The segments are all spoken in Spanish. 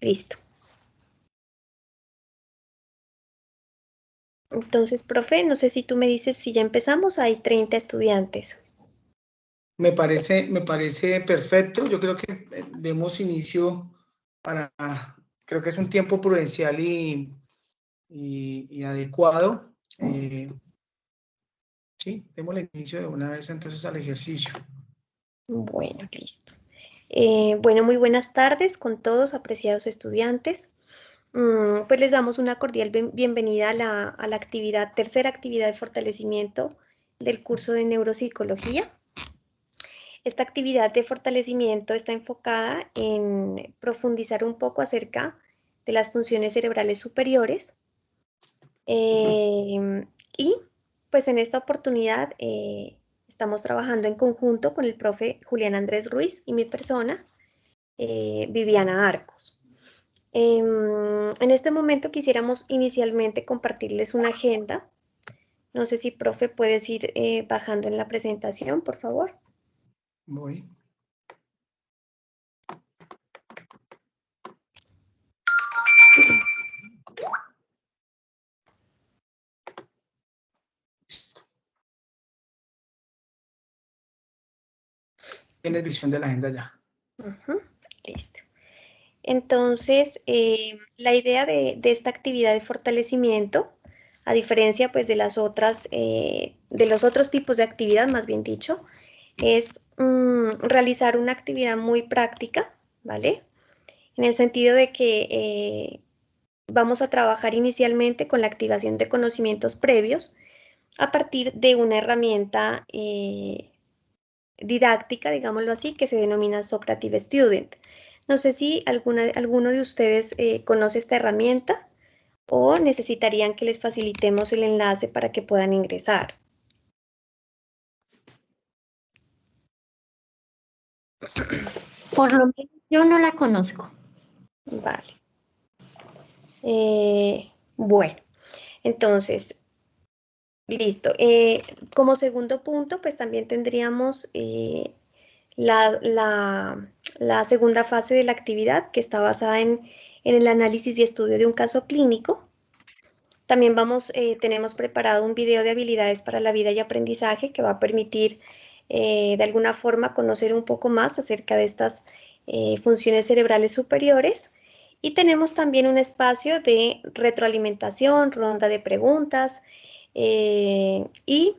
Listo. Entonces, profe, no sé si tú me dices si ya empezamos, hay 30 estudiantes. Me parece perfecto. Yo creo que demos inicio para, creo que es un tiempo prudencial y adecuado. Sí, démosle inicio de una vez entonces al ejercicio. Bueno, listo. Bueno, muy buenas tardes con todos, apreciados estudiantes. Pues les damos una cordial bienvenida a la actividad, tercera actividad de fortalecimiento del curso de neuropsicología. Esta actividad de fortalecimiento está enfocada en profundizar un poco acerca de las funciones cerebrales superiores. Y pues en esta oportunidad estamos trabajando en conjunto con el profe Julián Andrés Ruiz y mi persona, Viviana Arcos. En este momento quisiéramos inicialmente compartirles una agenda. No sé si, profe, puedes ir bajando en la presentación, por favor. Voy. Tienes visión de la agenda ya. Listo. Entonces, la idea de esta actividad de fortalecimiento, a diferencia pues de las otras, de los otros tipos de actividad, más bien dicho, es realizar una actividad muy práctica, ¿vale? En el sentido de que vamos a trabajar inicialmente con la activación de conocimientos previos a partir de una herramienta didáctica, digámoslo así, que se denomina Socrative Student. No sé si alguno de ustedes conoce esta herramienta o necesitarían que les facilitemos el enlace para que puedan ingresar. Por lo menos yo no la conozco. Vale. Bueno, entonces, listo. Como segundo punto, pues también tendríamos la segunda fase de la actividad, que está basada en el análisis y estudio de un caso clínico. También tenemos preparado un video de habilidades para la vida y aprendizaje que va a permitir de alguna forma conocer un poco más acerca de estas funciones cerebrales superiores. Y tenemos también un espacio de retroalimentación, ronda de preguntas y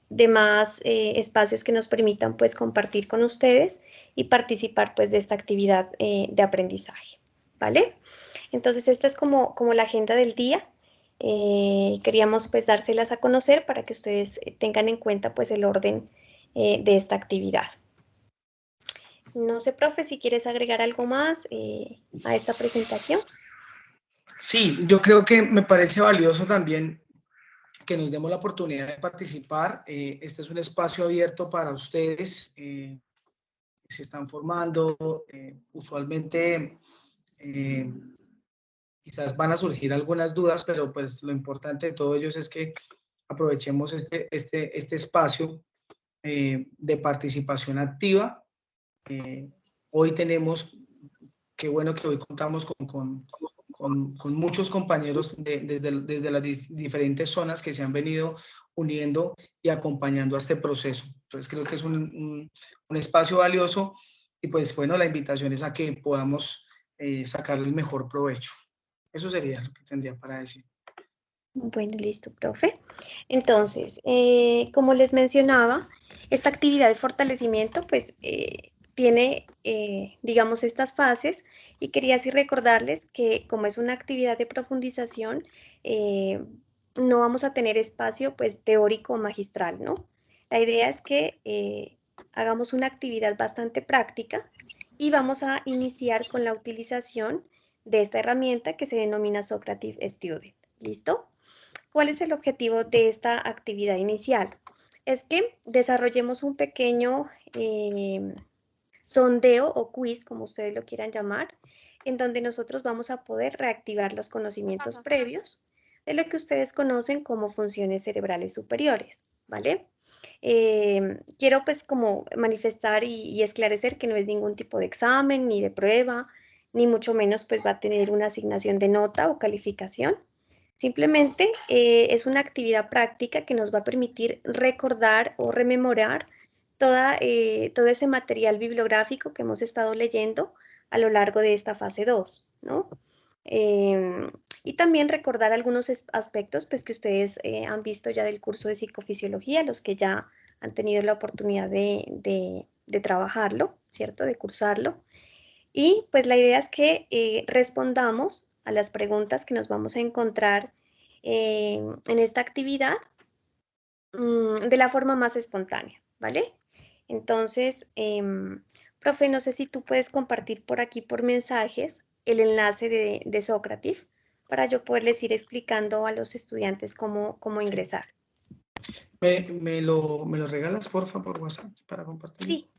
demás espacios que nos permitan pues compartir con ustedes y participar pues de esta actividad de aprendizaje, ¿vale? Entonces esta es como la agenda del día. Queríamos pues dárselas a conocer para que ustedes tengan en cuenta pues el orden de esta actividad. No sé, profe, si quieres agregar algo más a esta presentación. Sí, yo creo que me parece valioso también que nos demos la oportunidad de participar. Este es un espacio abierto para ustedes que se están formando. Usualmente quizás van a surgir algunas dudas, pero pues lo importante de todo ellos es que aprovechemos este espacio de participación activa. Hoy tenemos, qué bueno que hoy contamos con muchos compañeros desde las diferentes zonas que se han venido uniendo y acompañando a este proceso. Entonces creo que es un espacio valioso y pues bueno, la invitación es a que podamos sacarle el mejor provecho. Eso sería lo que tendría para decir. Bueno, listo, profe. Entonces, como les mencionaba, esta actividad de fortalecimiento pues tiene, digamos, estas fases y quería así recordarles que como es una actividad de profundización, no vamos a tener espacio pues teórico o magistral, ¿no? La idea es que hagamos una actividad bastante práctica y vamos a iniciar con la utilización de esta herramienta que se denomina Socrative Student. ¿Listo? ¿Cuál es el objetivo de esta actividad inicial? Es que desarrollemos un pequeño sondeo o quiz, como ustedes lo quieran llamar, en donde nosotros vamos a poder reactivar los conocimientos previos de lo que ustedes conocen como funciones cerebrales superiores, ¿vale? Quiero pues como manifestar y esclarecer que no es ningún tipo de examen ni de prueba, ni mucho menos pues va a tener una asignación de nota o calificación. Simplemente es una actividad práctica que nos va a permitir recordar o rememorar todo ese material bibliográfico que hemos estado leyendo a lo largo de esta fase 2, ¿no? Y también recordar algunos aspectos pues, que ustedes han visto ya del curso de psicofisiología, los que ya han tenido la oportunidad de trabajarlo, ¿cierto? De cursarlo. Y pues la idea es que respondamos a las preguntas que nos vamos a encontrar en esta actividad de la forma más espontánea, ¿vale? Entonces, profe, no sé si tú puedes compartir por aquí por mensajes el enlace de Socrative para yo poderles ir explicando a los estudiantes cómo ingresar. ¿Me lo regalas, porfa, por WhatsApp para compartir? Sí,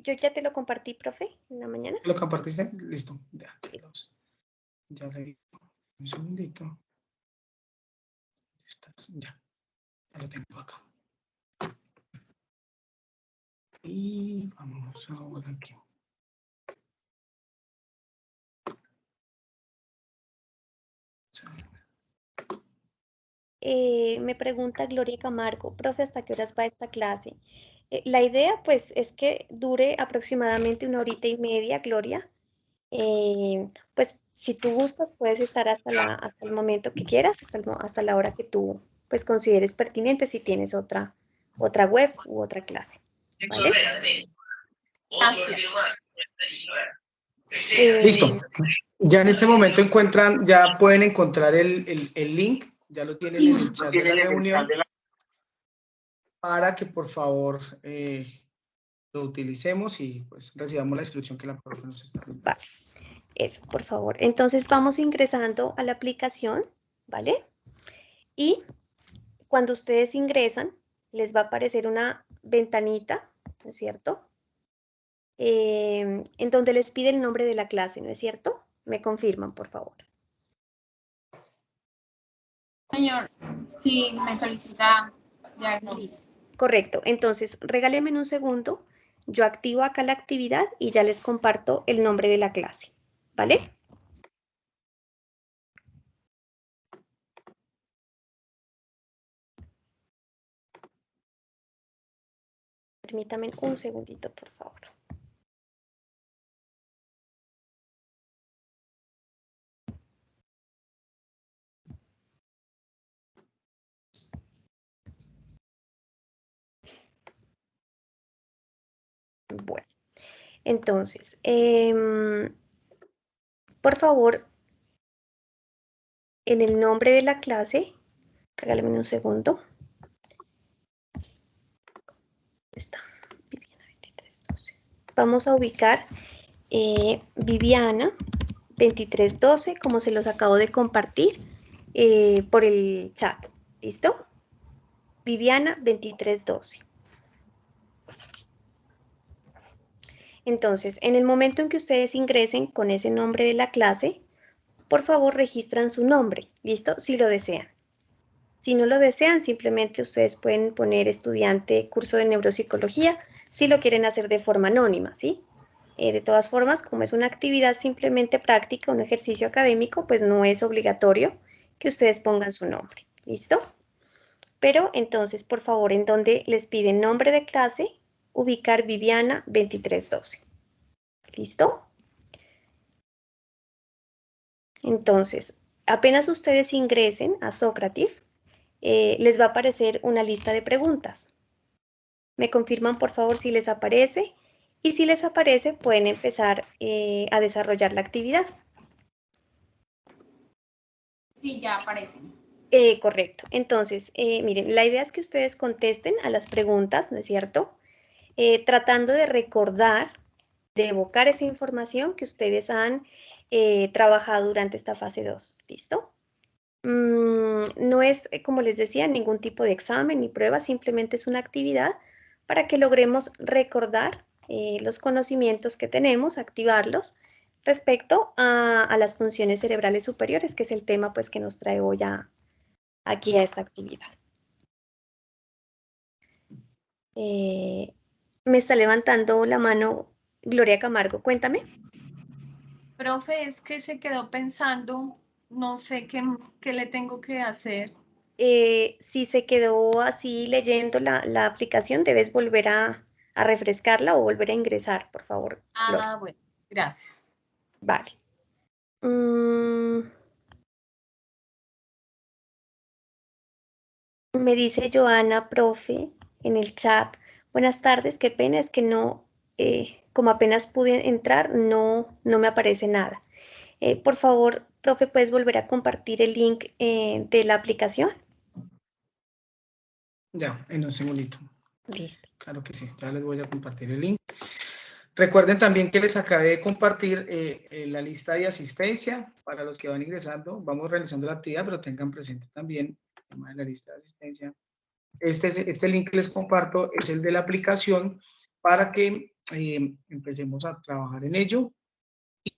yo ya te lo compartí, profe, en la mañana. ¿Lo compartiste? Listo. Ya le digo. Un segundito. Ya lo tengo acá. Y vamos ahora aquí. Me pregunta Gloria Camargo, profe, ¿hasta qué horas va esta clase? La idea, pues, es que dure aproximadamente 1 horita y media, Gloria. Pues, si tú gustas, puedes estar hasta el momento que quieras, hasta la hora que tú, pues, consideres pertinente si tienes otra web u otra clase, ¿vale? Listo. Ya en este momento ya pueden encontrar el link, ya lo tienen en el chat de la reunión, para que por favor lo utilicemos y pues recibamos la instrucción que la profe nos está dando. Vale, eso, por favor. Entonces vamos ingresando a la aplicación, ¿vale? Y cuando ustedes ingresan, les va a aparecer una ventanita, ¿no es cierto? En donde les pide el nombre de la clase, ¿no es cierto? Me confirman, por favor. Señor, si me solicita ya no. Listo. Correcto. Entonces, regálenme un segundo. Yo activo acá la actividad y ya les comparto el nombre de la clase, ¿vale? Permítanme un segundito, por favor. Bueno, entonces, por favor, en el nombre de la clase, regálenme un segundo. Está, Viviana 2312. Vamos a ubicar Viviana 2312, como se los acabo de compartir por el chat. ¿Listo? Viviana 2312. Entonces, en el momento en que ustedes ingresen con ese nombre de la clase, por favor registran su nombre, ¿listo? Si lo desean. Si no lo desean, simplemente ustedes pueden poner estudiante curso de neuropsicología, si lo quieren hacer de forma anónima, ¿sí? De todas formas, como es una actividad simplemente práctica, un ejercicio académico, pues no es obligatorio que ustedes pongan su nombre, ¿listo? Pero entonces, por favor, en donde les piden nombre de clase, ubicar Viviana 2312. ¿Listo? Entonces, apenas ustedes ingresen a Socrative, les va a aparecer una lista de preguntas. Me confirman, por favor, si les aparece. Y si les aparece, pueden empezar a desarrollar la actividad. Sí, ya aparecen. Correcto. Entonces, miren, la idea es que ustedes contesten a las preguntas, ¿no es cierto? Tratando de recordar, de evocar esa información que ustedes han trabajado durante esta fase 2. ¿Listo? No es, como les decía, ningún tipo de examen ni prueba, simplemente es una actividad para que logremos recordar los conocimientos que tenemos, activarlos respecto a las funciones cerebrales superiores, que es el tema pues, que nos trae hoy aquí a esta actividad. Me está levantando la mano Gloria Camargo, cuéntame. Profe, es que se quedó pensando, no sé qué le tengo que hacer. Si se quedó así leyendo la aplicación, debes volver a refrescarla o volver a ingresar, por favor, Flor. Bueno, gracias. Vale. Me dice Joana, profe, en el chat. Buenas tardes, qué pena, es que no, como apenas pude entrar, no me aparece nada. Por favor, profe, ¿puedes volver a compartir el link de la aplicación? Ya, en un segundito. Listo. Claro que sí, ya les voy a compartir el link. Recuerden también que les acabé de compartir la lista de asistencia para los que van ingresando. Vamos realizando la actividad, pero tengan presente también el tema de la lista de asistencia. Este link que les comparto es el de la aplicación para que empecemos a trabajar en ello.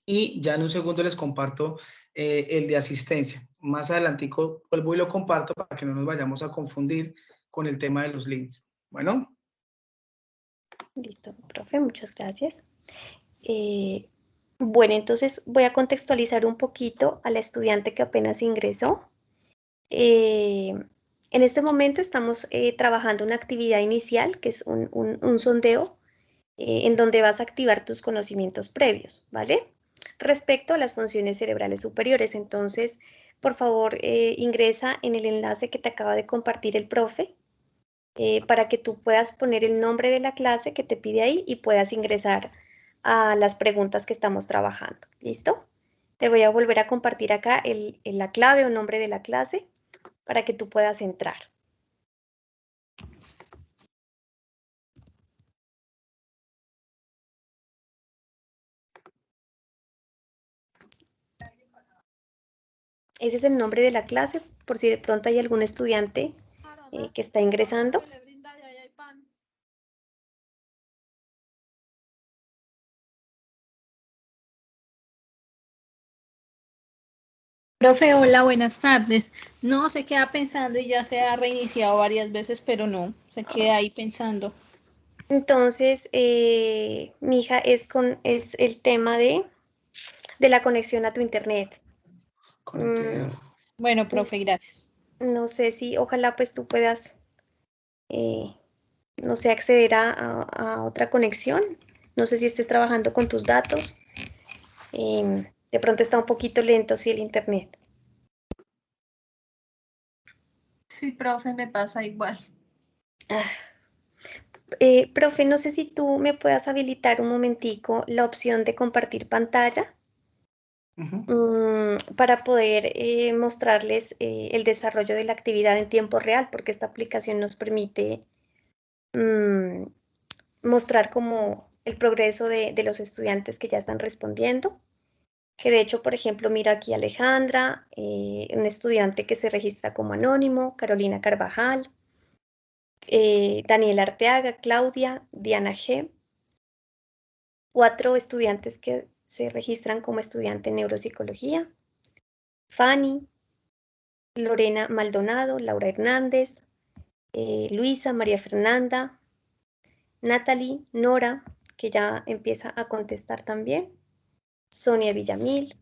Y ya en un segundo les comparto el de asistencia. Más adelantico vuelvo y lo comparto para que no nos vayamos a confundir con el tema de los links. Bueno. Listo, profe, muchas gracias. Bueno, entonces voy a contextualizar un poquito a la estudiante que apenas ingresó. En este momento estamos trabajando una actividad inicial, que es un sondeo, en donde vas a activar tus conocimientos previos, ¿vale? Respecto a las funciones cerebrales superiores. Entonces, por favor, ingresa en el enlace que te acaba de compartir el profe, para que tú puedas poner el nombre de la clase que te pide ahí y puedas ingresar a las preguntas que estamos trabajando. ¿Listo? Te voy a volver a compartir acá la clave o nombre de la clase para que tú puedas entrar. Ese es el nombre de la clase, por si de pronto hay algún estudiante que está ingresando. Profe, hola, buenas tardes. No, se queda pensando y ya se ha reiniciado varias veces, pero no, se queda ahí pensando. Entonces, mi hija, es el tema de la conexión a tu internet. Conectividad. Bueno, profe, gracias. No sé si, ojalá pues tú puedas, no sé, acceder a otra conexión. No sé si estés trabajando con tus datos. De pronto está un poquito lento, sí, el internet. Sí, profe, me pasa igual. Profe, no sé si tú me puedas habilitar un momentico la opción de compartir pantalla para poder mostrarles el desarrollo de la actividad en tiempo real, porque esta aplicación nos permite mostrar como el progreso de los estudiantes que ya están respondiendo. Que de hecho, por ejemplo, mira aquí Alejandra, un estudiante que se registra como anónimo, Carolina Carvajal, Daniel Arteaga, Claudia, Diana G. 4 estudiantes que se registran como estudiante en neuropsicología, Fanny, Lorena Maldonado, Laura Hernández, Luisa, María Fernanda, Natalie, Nora, que ya empieza a contestar también, Sonia Villamil,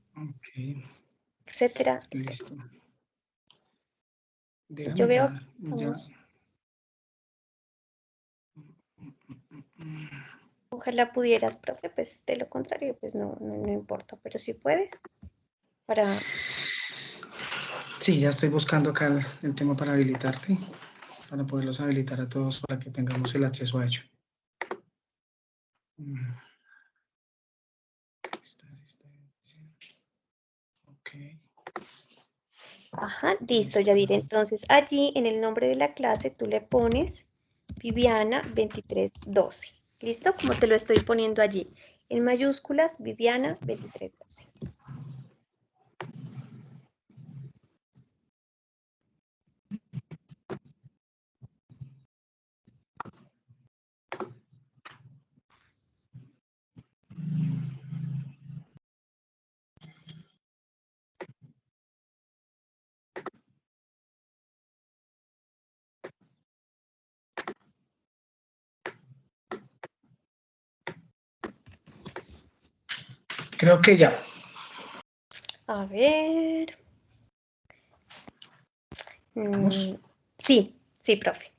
etcétera, Listo. etcétera. Déjame Yo veo ya, que estamos... Ojalá pudieras, profe, pues de lo contrario, pues no importa, pero si puedes, para... Sí, ya estoy buscando acá el tema para habilitarte, para poderlos habilitar a todos para que tengamos el acceso a ello. Ok. Ajá, listo, ya diré. Entonces, allí en el nombre de la clase tú le pones Viviana 2312. ¿Listo? Como te lo estoy poniendo allí. En mayúsculas, Viviana 2312. Creo que ya. A ver. ¿Vamos? Sí, sí, profe.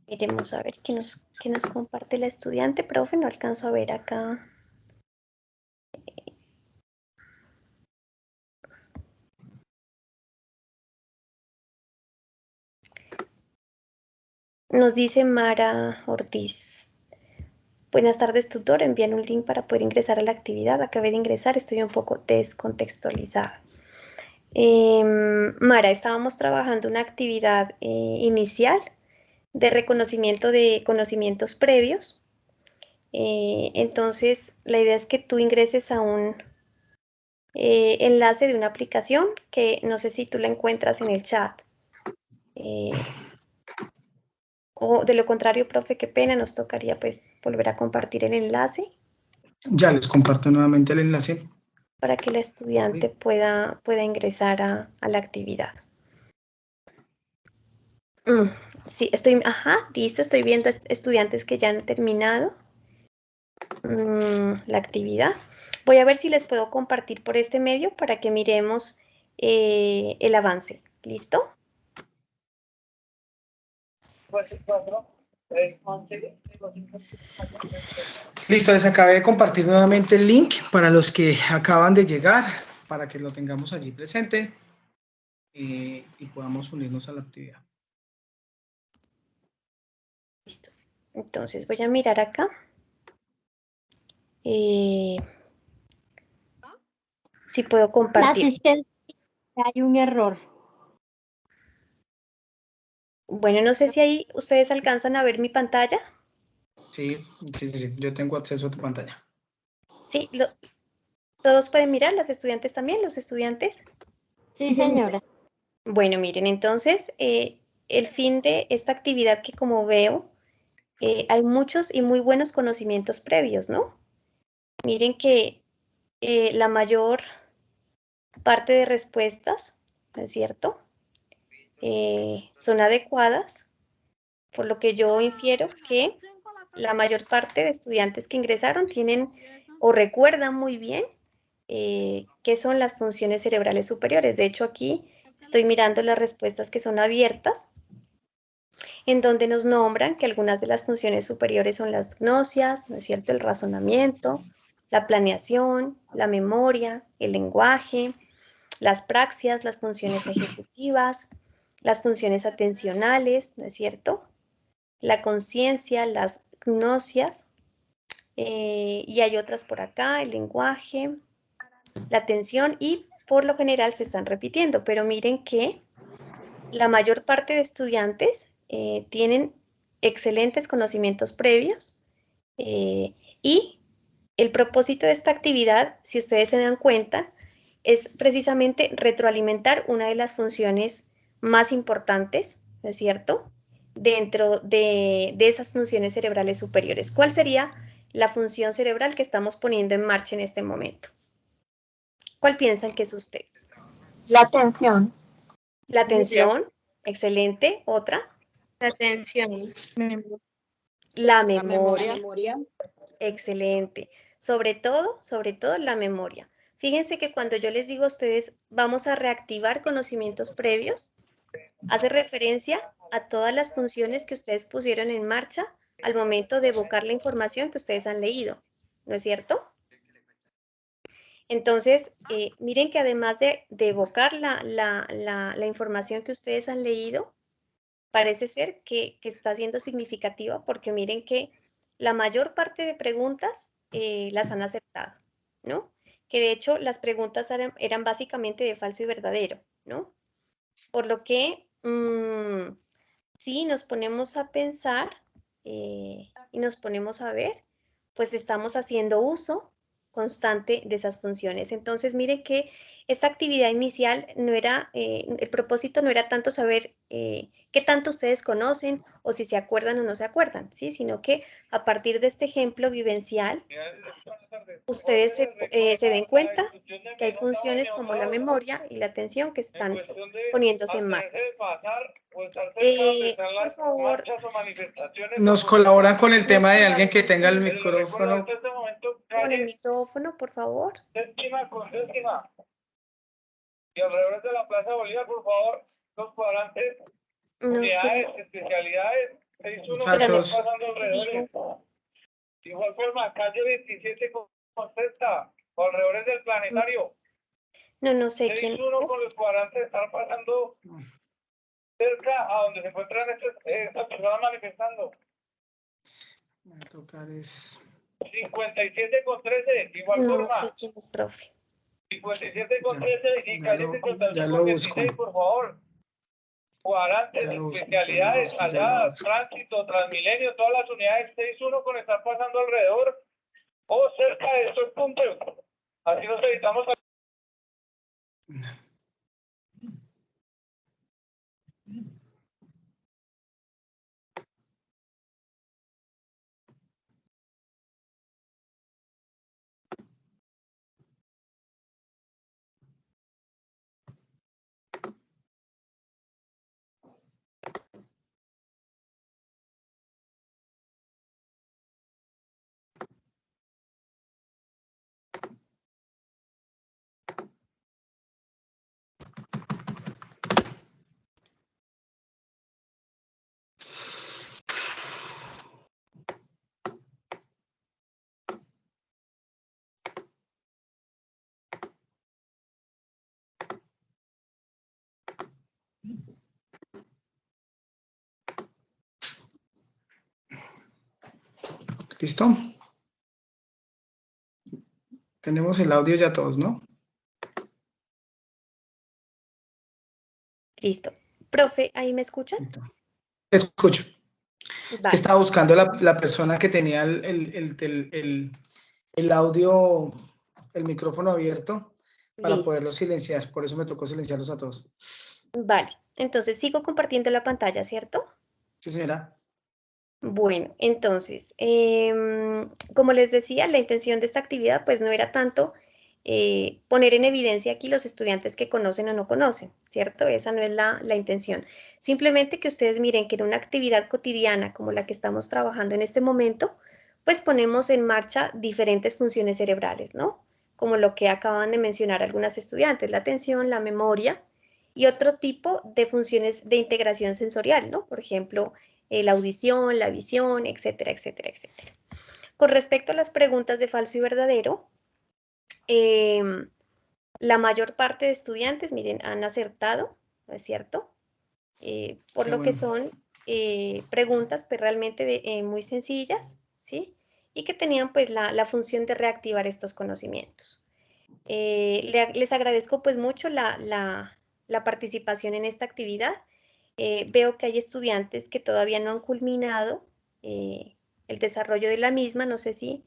Miremos a ver qué nos comparte la estudiante, profe. No alcanzo a ver acá. Nos dice Mara Ortiz. Buenas tardes, tutor. Envían un link para poder ingresar a la actividad. Acabé de ingresar, estoy un poco descontextualizada. Mara, estábamos trabajando una actividad inicial de reconocimiento de conocimientos previos. Entonces, la idea es que tú ingreses a un enlace de una aplicación que no sé si tú la encuentras en el chat. O de lo contrario, profe, qué pena, nos tocaría pues volver a compartir el enlace Ya les comparto nuevamente el enlace. para que la estudiante pueda ingresar a la actividad. Sí, listo, estoy viendo estudiantes que ya han terminado la actividad. Voy a ver si les puedo compartir por este medio para que miremos el avance. ¿Listo? Listo, les acabé de compartir nuevamente el link para los que acaban de llegar, para que lo tengamos allí presente y podamos unirnos a la actividad. Listo. Entonces voy a mirar acá. Si puedo La compartir. asistencia, hay un error. Bueno, no sé si ahí ustedes alcanzan a ver mi pantalla. Sí, yo tengo acceso a tu pantalla. Sí, todos pueden mirar, las estudiantes también, los estudiantes. Sí, señora. Bueno, miren, entonces, el fin de esta actividad que como veo, hay muchos y muy buenos conocimientos previos, ¿no? Miren que la mayor parte de respuestas, ¿no es cierto? Son adecuadas, por lo que yo infiero que la mayor parte de estudiantes que ingresaron tienen o recuerdan muy bien qué son las funciones cerebrales superiores. De hecho, aquí estoy mirando las respuestas que son abiertas, en donde nos nombran que algunas de las funciones superiores son las gnosias, ¿no es cierto?, el razonamiento, la planeación, la memoria, el lenguaje, las praxias, las funciones ejecutivas, las funciones atencionales, ¿no es cierto?, la conciencia, las gnosias, y hay otras por acá, el lenguaje, la atención, y por lo general se están repitiendo, pero miren que la mayor parte de estudiantes tienen excelentes conocimientos previos y el propósito de esta actividad, si ustedes se dan cuenta, es precisamente retroalimentar una de las funciones más importantes, ¿no es cierto?, dentro de esas funciones cerebrales superiores. ¿Cuál sería la función cerebral que estamos poniendo en marcha en este momento? ¿Cuál piensan que es usted? La atención. La atención, excelente. ¿Otra? La atención. La memoria, excelente. Sobre todo la memoria. Fíjense que cuando yo les digo a ustedes, vamos a reactivar conocimientos previos, hace referencia a todas las funciones que ustedes pusieron en marcha al momento de evocar la información que ustedes han leído, ¿no es cierto? Entonces, miren que además de evocar la información que ustedes han leído, parece ser que está siendo significativa porque miren que la mayor parte de preguntas las han acertado, ¿no? Que de hecho las preguntas eran básicamente de falso y verdadero, ¿no? Por lo que si nos ponemos a pensar y nos ponemos a ver, pues estamos haciendo uso constante de esas funciones. Entonces, miren que Esta actividad inicial no era, el propósito no era tanto saber qué tanto ustedes conocen o si se acuerdan o no se acuerdan, ¿sí? Sino que a partir de este ejemplo vivencial, ustedes se den cuenta que hay funciones como la memoria y la atención que están poniéndose en marcha. Por favor, Nos colaboran con el tema de alguien que tenga el micrófono. con el micrófono, por favor. Y alrededor de la Plaza Bolívar, por favor, los cuadrantes, No unidades, sé, especialidades, 6-1 Muchachos. pasando alrededor. digo, De igual forma, calle 27 con sexta, alrededor del planetario. no sé quién 6-1 es. con los cuadrantes están pasando cerca a donde se encuentran estas personas manifestando. Voy a tocar es... 57 con 13, de igual No forma. sé quién es, profe. 57 con 13 y Ya calle lo 58 con busco. 16, por favor. Cuadrantes, Ya lo busco, especialidades, ya lo busco. allá, tránsito, Transmilenio, todas las unidades 6-1 con estar pasando alrededor o cerca de estos puntos. Así nos evitamos. ¿Listo? Tenemos el audio ya todos, ¿no? Listo. Profe, ¿ahí me escuchan? Listo. Escucho. Vale. Estaba buscando la persona que tenía el audio, el micrófono abierto para Listo. poderlo silenciar. Por eso me tocó silenciarlos a todos. Vale. Entonces sigo compartiendo la pantalla, ¿cierto? Sí, señora. Bueno, entonces, como les decía, la intención de esta actividad pues no era tanto poner en evidencia aquí los estudiantes que conocen o no conocen, ¿cierto? Esa no es la intención. Simplemente que ustedes miren que en una actividad cotidiana como la que estamos trabajando en este momento, pues ponemos en marcha diferentes funciones cerebrales, ¿no? Como lo que acaban de mencionar algunas estudiantes, la atención, la memoria y otro tipo de funciones de integración sensorial, ¿no? Por ejemplo, la audición, la visión, etcétera, etcétera, etcétera. Con respecto a las preguntas de falso y verdadero, la mayor parte de estudiantes, miren, han acertado, ¿no es cierto? Por Qué lo que bueno. son preguntas pues, realmente muy sencillas, ¿sí? Y que tenían pues la función de reactivar estos conocimientos. Les agradezco pues mucho la participación en esta actividad. Veo que hay estudiantes que todavía no han culminado el desarrollo de la misma, no sé si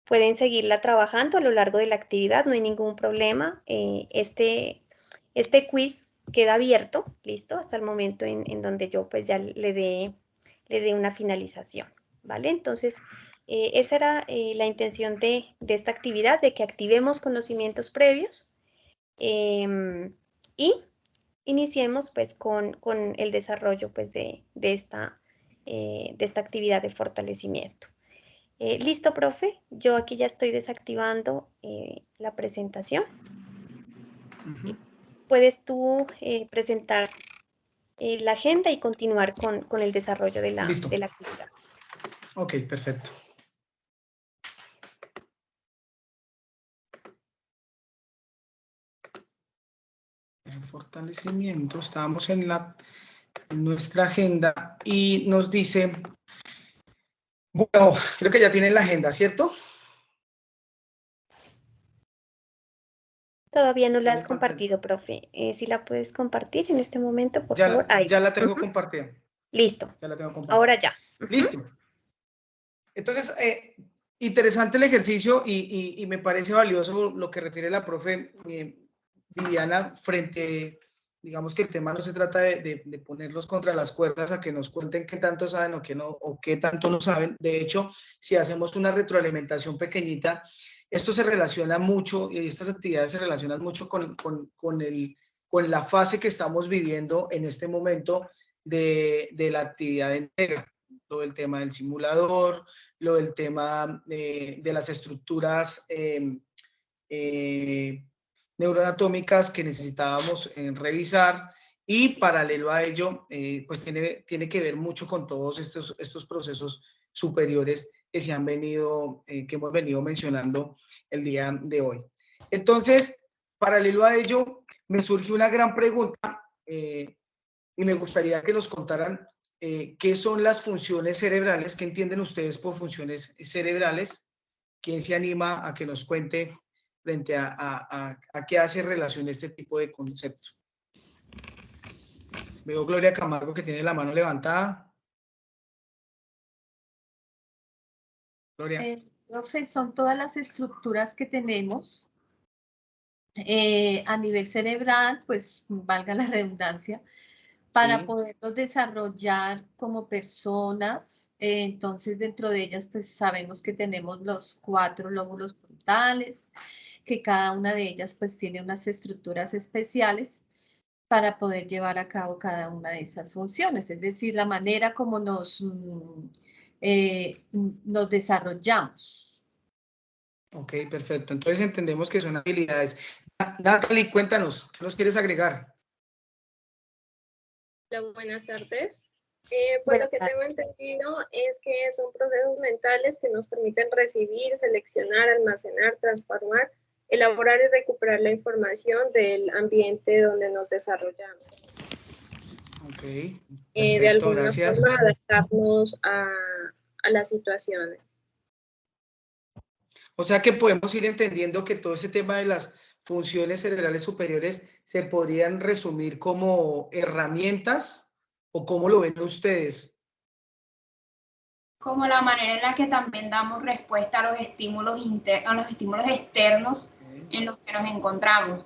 pueden seguirla trabajando a lo largo de la actividad, no hay ningún problema. Este quiz queda abierto, listo, hasta el momento en donde yo pues ya le dé una finalización, ¿vale? Entonces, esa era la intención de esta actividad, de que activemos conocimientos previos y iniciemos pues con el desarrollo pues de esta actividad de fortalecimiento. Listo, profe, yo aquí ya estoy desactivando la presentación. Puedes tú presentar la agenda y continuar con el desarrollo de la actividad. Ok, perfecto. El fortalecimiento, estábamos en nuestra agenda y nos dice, bueno, creo que ya tienen la agenda, ¿cierto? Todavía no la has compartido, profe. Si la puedes compartir en este momento, por Ya, favor. Ahí. ya la tengo compartida. Listo. Ya la tengo compartida. Ahora ya. Listo. Entonces, Interesante el ejercicio y me parece valioso lo que refiere la profe Viviana frente, digamos que el tema no se trata de ponerlos contra las cuerdas a que nos cuenten qué tanto saben o qué no, o qué tanto no saben. De hecho, si hacemos una retroalimentación pequeñita, esto se relaciona mucho y estas actividades se relacionan mucho con la fase que estamos viviendo en este momento de la actividad de entrega. Lo del tema del simulador, lo del tema de las estructuras neuroanatómicas que necesitábamos revisar, y paralelo a ello, pues tiene que ver mucho con todos estos procesos superiores que se han venido, que hemos venido mencionando el día de hoy. Entonces, paralelo a ello, me surge una gran pregunta y me gustaría que nos contaran qué son las funciones cerebrales, qué entienden ustedes por funciones cerebrales. ¿Quién se anima a que nos cuente frente a qué hace relación este tipo de concepto? Veo Gloria Camargo que tiene la mano levantada. Gloria. Profe, son todas las estructuras que tenemos a nivel cerebral, pues valga la redundancia, para poderlos desarrollar como personas. Entonces, dentro de ellas, pues sabemos que tenemos los 4 lóbulos frontales, que cada una de ellas pues tiene unas estructuras especiales para poder llevar a cabo cada una de esas funciones, es decir, la manera como nos desarrollamos. Ok, perfecto. Entonces entendemos que son habilidades. Natalie, cuéntanos, ¿qué nos quieres agregar? Hola, buenas tardes. Pues lo que tengo entendido es que son procesos mentales que nos permiten recibir, seleccionar, almacenar, transformar, elaborar y recuperar la información del ambiente donde nos desarrollamos. Ok, De perfecto, alguna gracias. forma adaptarnos a las situaciones. O sea que podemos ir entendiendo que todo ese tema de las funciones cerebrales superiores se podrían resumir como herramientas, ¿o cómo lo ven ustedes? Como la manera en la que también damos respuesta a los estímulos externos en los que nos encontramos,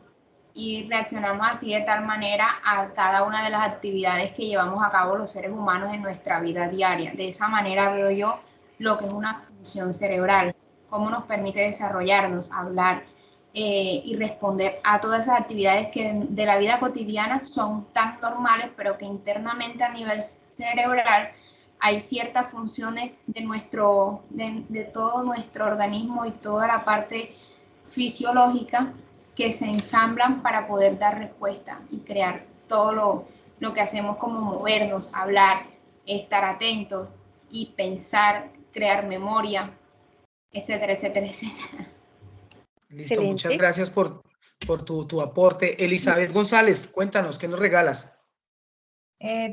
y reaccionamos así de tal manera a cada una de las actividades que llevamos a cabo los seres humanos en nuestra vida diaria. De esa manera veo yo lo que es una función cerebral, cómo nos permite desarrollarnos, hablar y responder a todas esas actividades que de la vida cotidiana son tan normales, pero que internamente a nivel cerebral hay ciertas funciones de todo nuestro organismo y toda la parte fisiológica que se ensamblan para poder dar respuesta y crear todo lo que hacemos, como movernos, hablar, estar atentos y pensar, crear memoria, etcétera, etcétera, etcétera. Listo, Excelente. muchas gracias por tu aporte. Elizabeth González, cuéntanos, ¿qué nos regalas?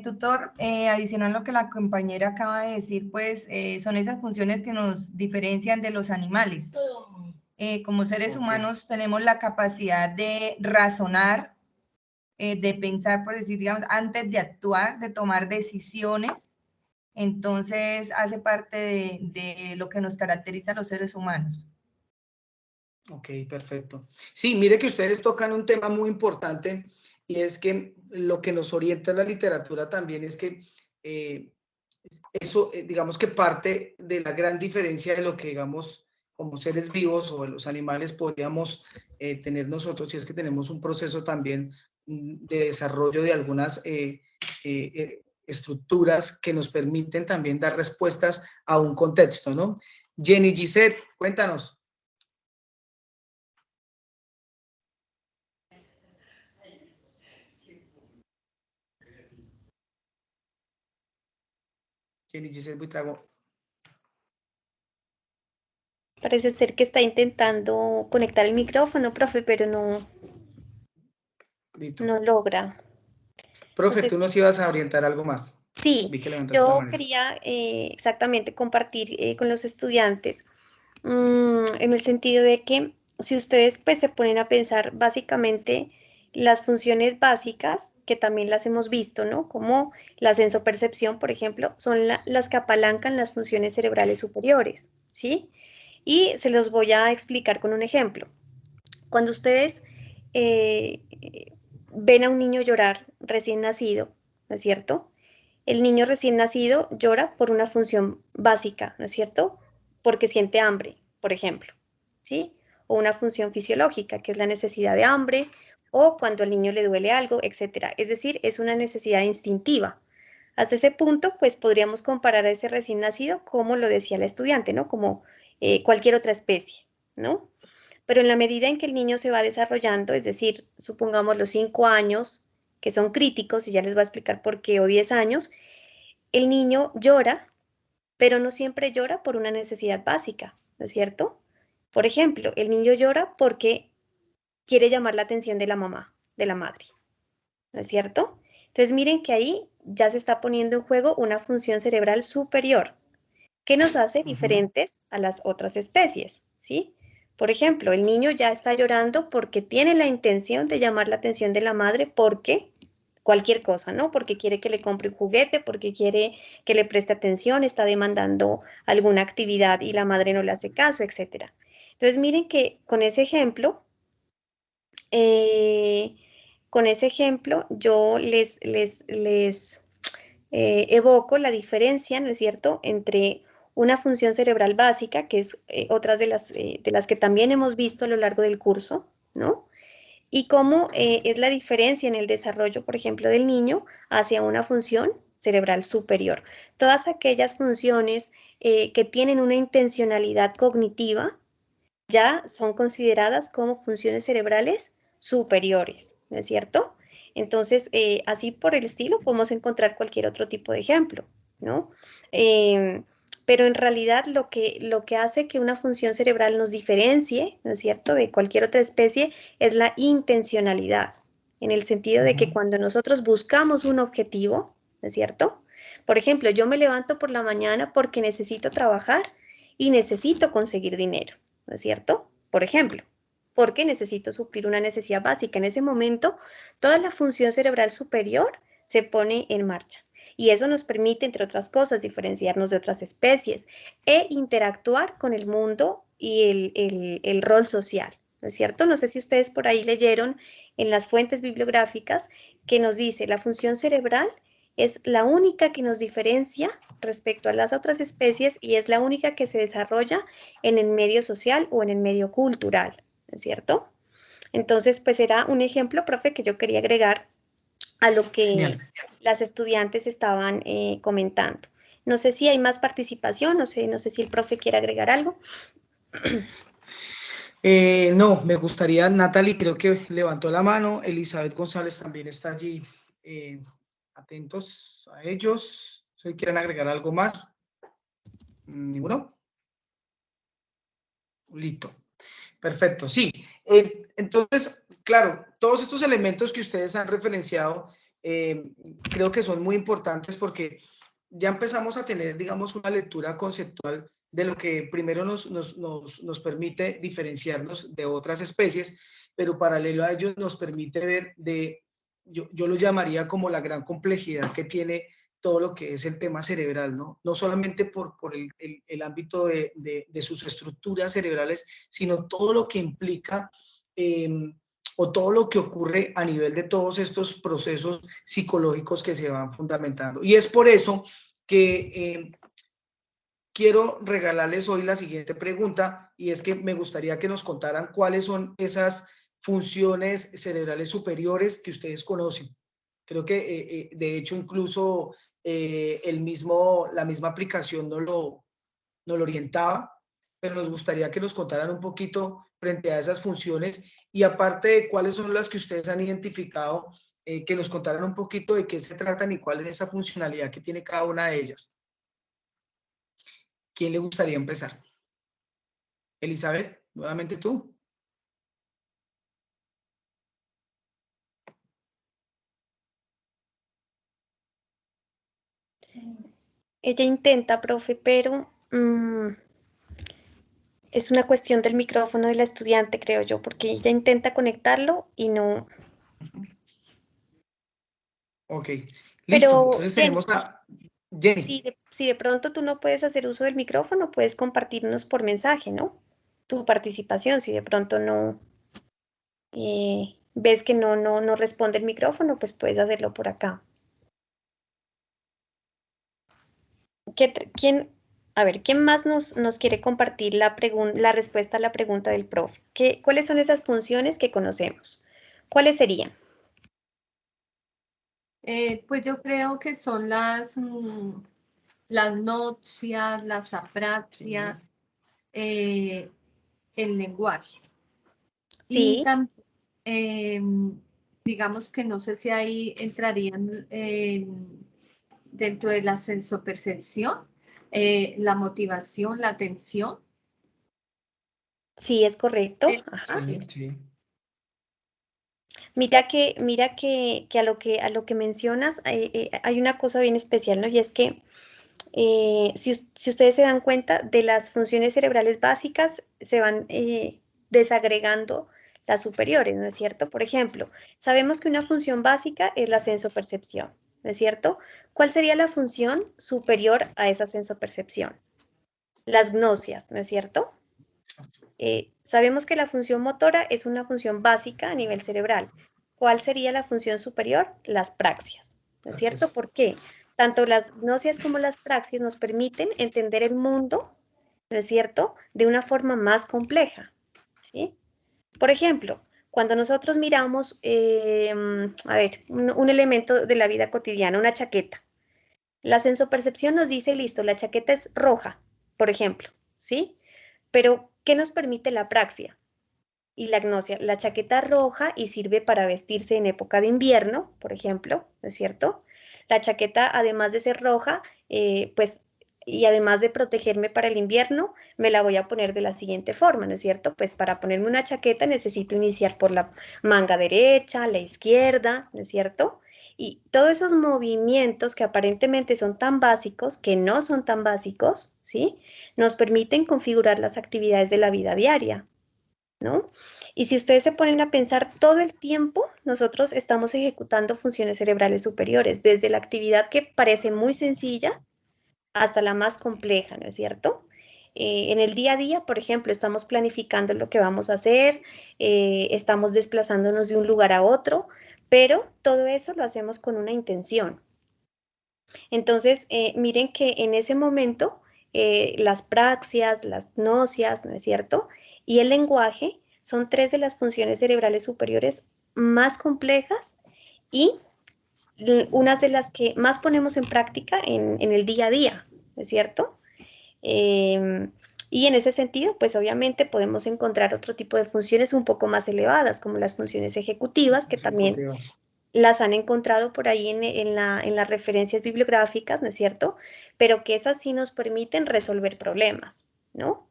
Tutor, adicional a lo que la compañera acaba de decir, pues son esas funciones que nos diferencian de los animales. Como seres humanos tenemos la capacidad de razonar, de pensar, por decir, digamos, antes de actuar, de tomar decisiones. Entonces, hace parte de lo que nos caracteriza a los seres humanos. Ok, perfecto. Sí, mire que ustedes tocan un tema muy importante, y es que lo que nos orienta en la literatura también es que eso, digamos que parte de la gran diferencia de lo que, digamos, como seres vivos o los animales podríamos tener nosotros, y es que tenemos un proceso también de desarrollo de algunas estructuras que nos permiten también dar respuestas a un contexto, ¿no? Jenny Gisette, cuéntanos. Jenny Giselle Buitrago. Parece ser que está intentando conectar el micrófono, profe, pero no logra. Profe, tú nos ibas a orientar algo más. Sí, yo quería exactamente compartir con los estudiantes en el sentido de que si ustedes pues se ponen a pensar, básicamente las funciones básicas, que también las hemos visto, ¿no? Como la sensopercepción, por ejemplo, son las que apalancan las funciones cerebrales superiores, ¿sí? Y se los voy a explicar con un ejemplo. Cuando ustedes ven a un niño llorar recién nacido, ¿no es cierto? El niño recién nacido llora por una función básica, ¿no es cierto? Porque siente hambre, por ejemplo, ¿sí? O una función fisiológica, que es la necesidad de hambre, o cuando al niño le duele algo, etcétera. Es decir, es una necesidad instintiva. Hasta ese punto, pues podríamos comparar a ese recién nacido como lo decía la estudiante, ¿no? Como cualquier otra especie, ¿no? Pero en la medida en que el niño se va desarrollando, es decir, supongamos los 5 años, que son críticos, y ya les voy a explicar por qué, o 10 años, el niño llora, pero no siempre llora por una necesidad básica, ¿no es cierto? Por ejemplo, el niño llora porque quiere llamar la atención de la mamá, de la madre, ¿no es cierto? Entonces miren que ahí ya se está poniendo en juego una función cerebral superior, que nos hace diferentes a las otras especies, ¿sí? Por ejemplo, el niño ya está llorando porque tiene la intención de llamar la atención de la madre porque cualquier cosa, ¿no? Porque quiere que le compre un juguete, porque quiere que le preste atención, está demandando alguna actividad y la madre no le hace caso, etc. Entonces miren que eh, con ese ejemplo yo les evoco la diferencia, ¿no es cierto?, entre una función cerebral básica, que es otras de las que también hemos visto a lo largo del curso, ¿no? Y cómo es la diferencia en el desarrollo, por ejemplo, del niño hacia una función cerebral superior. Todas aquellas funciones que tienen una intencionalidad cognitiva ya son consideradas como funciones cerebrales superiores, ¿no es cierto? Entonces, así por el estilo podemos encontrar cualquier otro tipo de ejemplo, ¿no? Pero en realidad lo que hace que una función cerebral nos diferencie, ¿no es cierto?, de cualquier otra especie es la intencionalidad, en el sentido de que cuando nosotros buscamos un objetivo, ¿no es cierto? Por ejemplo, yo me levanto por la mañana porque necesito trabajar y necesito conseguir dinero, ¿no es cierto? Por ejemplo, porque necesito suplir una necesidad básica. En ese momento, toda la función cerebral superior se pone en marcha. Y eso nos permite, entre otras cosas, diferenciarnos de otras especies e interactuar con el mundo y el rol social, ¿no es cierto? No sé si ustedes por ahí leyeron en las fuentes bibliográficas que nos dice la función cerebral es la única que nos diferencia respecto a las otras especies y es la única que se desarrolla en el medio social o en el medio cultural, ¿no es cierto? Entonces, pues era un ejemplo, profe, que yo quería agregar a lo que las estudiantes estaban comentando. No sé si hay más participación, no sé si el profe quiere agregar algo. No, me gustaría, Natalie creo que levantó la mano, Elizabeth González también está allí, atentos a ellos. Si quieren agregar algo más. ¿Ninguno? Listo. Perfecto, sí. Entonces, claro, todos estos elementos que ustedes han referenciado creo que son muy importantes porque ya empezamos a tener, digamos, una lectura conceptual de lo que primero nos permite diferenciarnos de otras especies, pero paralelo a ello nos permite ver yo lo llamaría como la gran complejidad que tiene todo lo que es el tema cerebral, ¿no? No solamente por el ámbito de sus estructuras cerebrales, sino todo lo que implica o todo lo que ocurre a nivel de todos estos procesos psicológicos que se van fundamentando. Y es por eso que quiero regalarles hoy la siguiente pregunta, y es que me gustaría que nos contaran cuáles son esas funciones cerebrales superiores que ustedes conocen. Creo que, de hecho, incluso la misma aplicación no lo orientaba, pero nos gustaría que nos contaran un poquito frente a esas funciones y aparte de cuáles son las que ustedes han identificado, que nos contaran un poquito de qué se tratan y cuál es esa funcionalidad que tiene cada una de ellas. ¿Quién le gustaría empezar? Elizabeth, nuevamente tú. Ella intenta, profe, pero es una cuestión del micrófono de la estudiante, creo yo, porque ella intenta conectarlo y no. Ok, listo. Pero, Entonces tenemos a... Jenny. Si de pronto tú no puedes hacer uso del micrófono, puedes compartirnos por mensaje, ¿no? Tu participación, si de pronto no ves que no responde el micrófono, pues puedes hacerlo por acá. A ver, ¿quién más nos quiere compartir la respuesta a la pregunta del profe? ¿Cuáles son esas funciones que conocemos? ¿Cuáles serían? Pues yo creo que son las notcias, las apraxias, el lenguaje. Sí. Y también, digamos que no sé si ahí entrarían dentro de la sensopercepción, la motivación, la atención. Sí, es correcto. Ajá. Sí, sí. Mira que a lo que mencionas hay una cosa bien especial, ¿no? Y es que si ustedes se dan cuenta de las funciones cerebrales básicas, se van desagregando las superiores, ¿no es cierto? Por ejemplo, sabemos que una función básica es la sensopercepción, ¿no es cierto? ¿Cuál sería la función superior a esa sensopercepción? Las gnosias, ¿no es cierto? Sabemos que la función motora es una función básica a nivel cerebral. ¿Cuál sería la función superior? Las praxias, ¿no es cierto? ¿Por qué? Tanto las gnosias como las praxias nos permiten entender el mundo, ¿no es cierto?, de una forma más compleja, ¿sí? Por ejemplo, cuando nosotros miramos, a ver, un elemento de la vida cotidiana, una chaqueta, la sensopercepción nos dice, listo, la chaqueta es roja, por ejemplo, ¿sí? Pero, ¿qué nos permite la praxia y la gnosia? La chaqueta roja y sirve para vestirse en época de invierno, por ejemplo, ¿no es cierto? La chaqueta, además de ser roja, pues, y además de protegerme para el invierno, me la voy a poner de la siguiente forma, ¿no es cierto? Pues para ponerme una chaqueta necesito iniciar por la manga derecha, la izquierda, ¿no es cierto? Y todos esos movimientos que aparentemente son tan básicos, que no son tan básicos, ¿sí?, nos permiten configurar las actividades de la vida diaria, ¿no? Y si ustedes se ponen a pensar todo el tiempo, nosotros estamos ejecutando funciones cerebrales superiores, desde la actividad que parece muy sencilla hasta la más compleja, ¿no es cierto? En el día a día, por ejemplo, estamos planificando lo que vamos a hacer, estamos desplazándonos de un lugar a otro, pero todo eso lo hacemos con una intención. Entonces, miren que en ese momento las praxias, las gnosias, ¿no es cierto?, y el lenguaje son tres de las funciones cerebrales superiores más complejas y unas de las que más ponemos en práctica en el día a día, ¿no es cierto? Y en ese sentido, pues obviamente podemos encontrar otro tipo de funciones un poco más elevadas, como las funciones ejecutivas, que también las han encontrado por ahí en las referencias bibliográficas, ¿no es cierto? Pero que esas sí nos permiten resolver problemas, ¿no?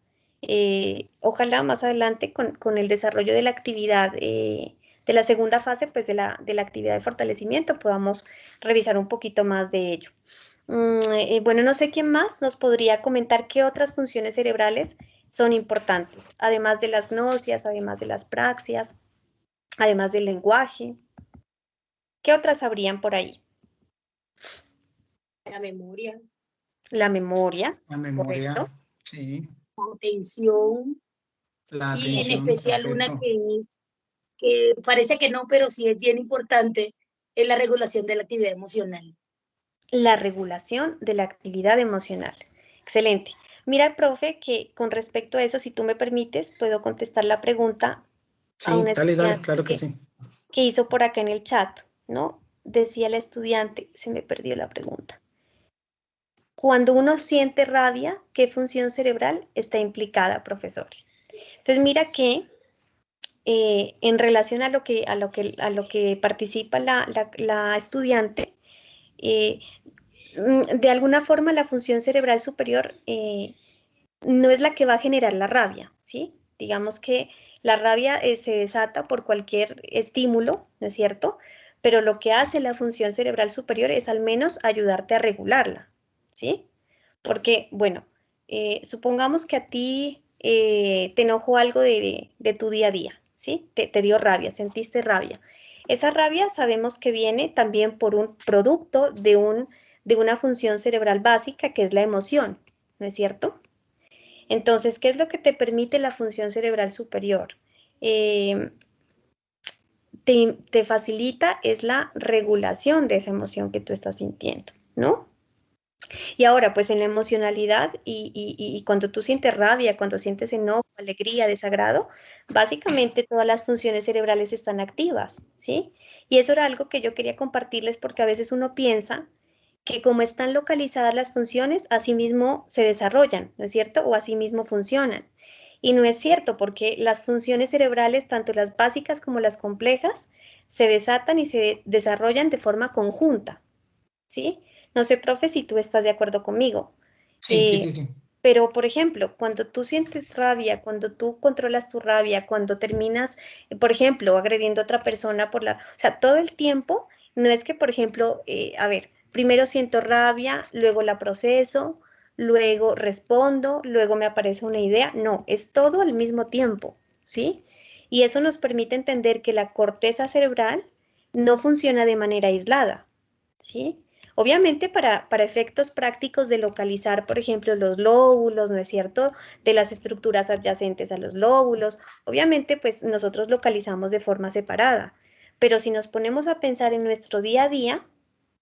Ojalá más adelante con el desarrollo de la actividad, de la segunda fase, pues de la actividad de fortalecimiento, podamos revisar un poquito más de ello. Bueno, no sé quién más nos podría comentar qué otras funciones cerebrales son importantes, además de las gnosias, además de las praxias, además del lenguaje. ¿Qué otras habrían por ahí? La memoria. La memoria. La memoria, correcto. sí. La atención. La Y en atención, especial una perfecto. que parece que no, pero sí es bien importante, es la regulación de la actividad emocional. La regulación de la actividad emocional. Excelente. Mira, profe, que con respecto a eso, si tú me permites, puedo contestar la pregunta a Sí, una dale, estudiante claro que sí. que hizo por acá en el chat, ¿no? Decía la estudiante, se me perdió la pregunta. Cuando uno siente rabia, ¿qué función cerebral está implicada, profesores? Entonces, mira que en relación a lo que participa la estudiante, de alguna forma la función cerebral superior no es la que va a generar la rabia, ¿sí? Digamos que la rabia se desata por cualquier estímulo, ¿no es cierto? Pero lo que hace la función cerebral superior es al menos ayudarte a regularla, ¿sí? Porque, bueno, supongamos que a ti te enojó algo de tu día a día, ¿sí? Te dio rabia, sentiste rabia. Esa rabia sabemos que viene también por un producto de de una función cerebral básica que es la emoción, ¿no es cierto? Entonces, ¿qué es lo que te permite la función cerebral superior? Te facilita es la regulación de esa emoción que tú estás sintiendo, ¿no? Y ahora, pues en la emocionalidad y cuando tú sientes rabia, cuando sientes enojo, alegría, desagrado, básicamente todas las funciones cerebrales están activas, ¿sí? Y eso era algo que yo quería compartirles porque a veces uno piensa que como están localizadas las funciones, así mismo se desarrollan, ¿no es cierto? O así mismo funcionan. Y no es cierto porque las funciones cerebrales, tanto las básicas como las complejas, se desatan y se desarrollan de forma conjunta, ¿sí? No sé, profe, si tú estás de acuerdo conmigo. Sí, sí, sí, sí. Pero, por ejemplo, cuando tú sientes rabia, cuando tú controlas tu rabia, cuando terminas, por ejemplo, agrediendo a otra persona o sea, todo el tiempo, no es que, por ejemplo, a ver, primero siento rabia, luego la proceso, luego respondo, luego me aparece una idea. No, es todo al mismo tiempo, ¿sí? Y eso nos permite entender que la corteza cerebral no funciona de manera aislada, ¿sí? Obviamente para efectos prácticos de localizar, por ejemplo, los lóbulos, ¿no es cierto?, de las estructuras adyacentes a los lóbulos, obviamente pues nosotros localizamos de forma separada, pero si nos ponemos a pensar en nuestro día a día,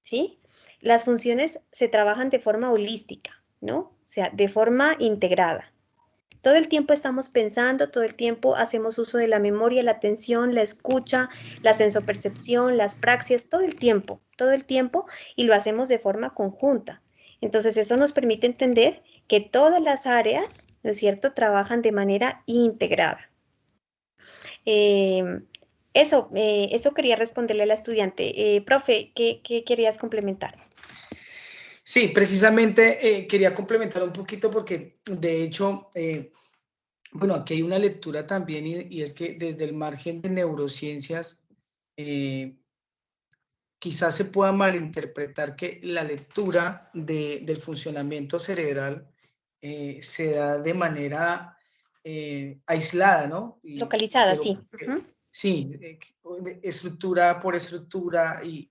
¿sí?, las funciones se trabajan de forma holística, ¿no? O sea, de forma integrada. Todo el tiempo estamos pensando, todo el tiempo hacemos uso de la memoria, la atención, la escucha, la sensopercepción, las praxias, todo el tiempo, y lo hacemos de forma conjunta. Entonces, eso nos permite entender que todas las áreas, ¿no es cierto?, trabajan de manera integrada. Eso quería responderle a la estudiante. Profe, ¿qué querías complementar? Sí, precisamente quería complementar un poquito porque, de hecho, bueno, aquí hay una lectura también y es que desde el margen de neurociencias, quizás se pueda malinterpretar que la lectura del funcionamiento cerebral se da de manera aislada, ¿no? Localizada, sí. Sí, estructura por estructura y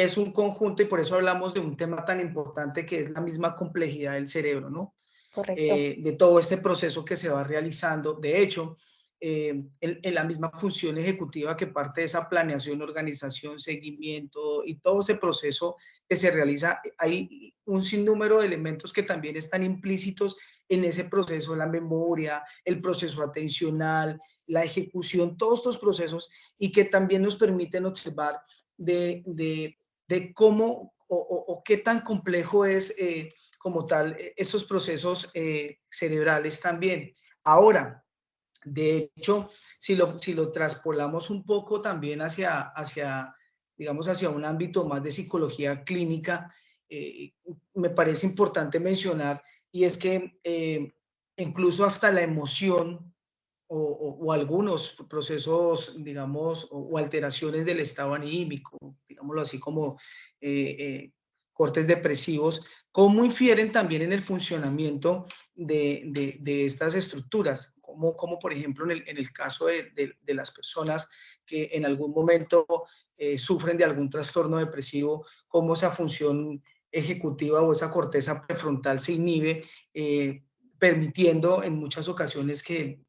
es un conjunto y por eso hablamos de un tema tan importante que es la misma complejidad del cerebro, ¿no? Correcto. De todo este proceso que se va realizando. De hecho, en la misma función ejecutiva que parte de esa planeación, organización, seguimiento y todo ese proceso que se realiza, hay un sinnúmero de elementos que también están implícitos en ese proceso, la memoria, el proceso atencional, la ejecución, todos estos procesos y que también nos permiten observar de cómo o qué tan complejo es como tal estos procesos cerebrales también. Ahora, de hecho, si lo traspolamos un poco también digamos, hacia un ámbito más de psicología clínica, me parece importante mencionar, y es que incluso hasta la emoción o algunos procesos, digamos, o alteraciones del estado anímico, digámoslo así como cortes depresivos, cómo infieren también en el funcionamiento de estas estructuras, como por ejemplo en el caso de las personas que en algún momento sufren de algún trastorno depresivo, cómo esa función ejecutiva o esa corteza prefrontal se inhibe, permitiendo en muchas ocasiones que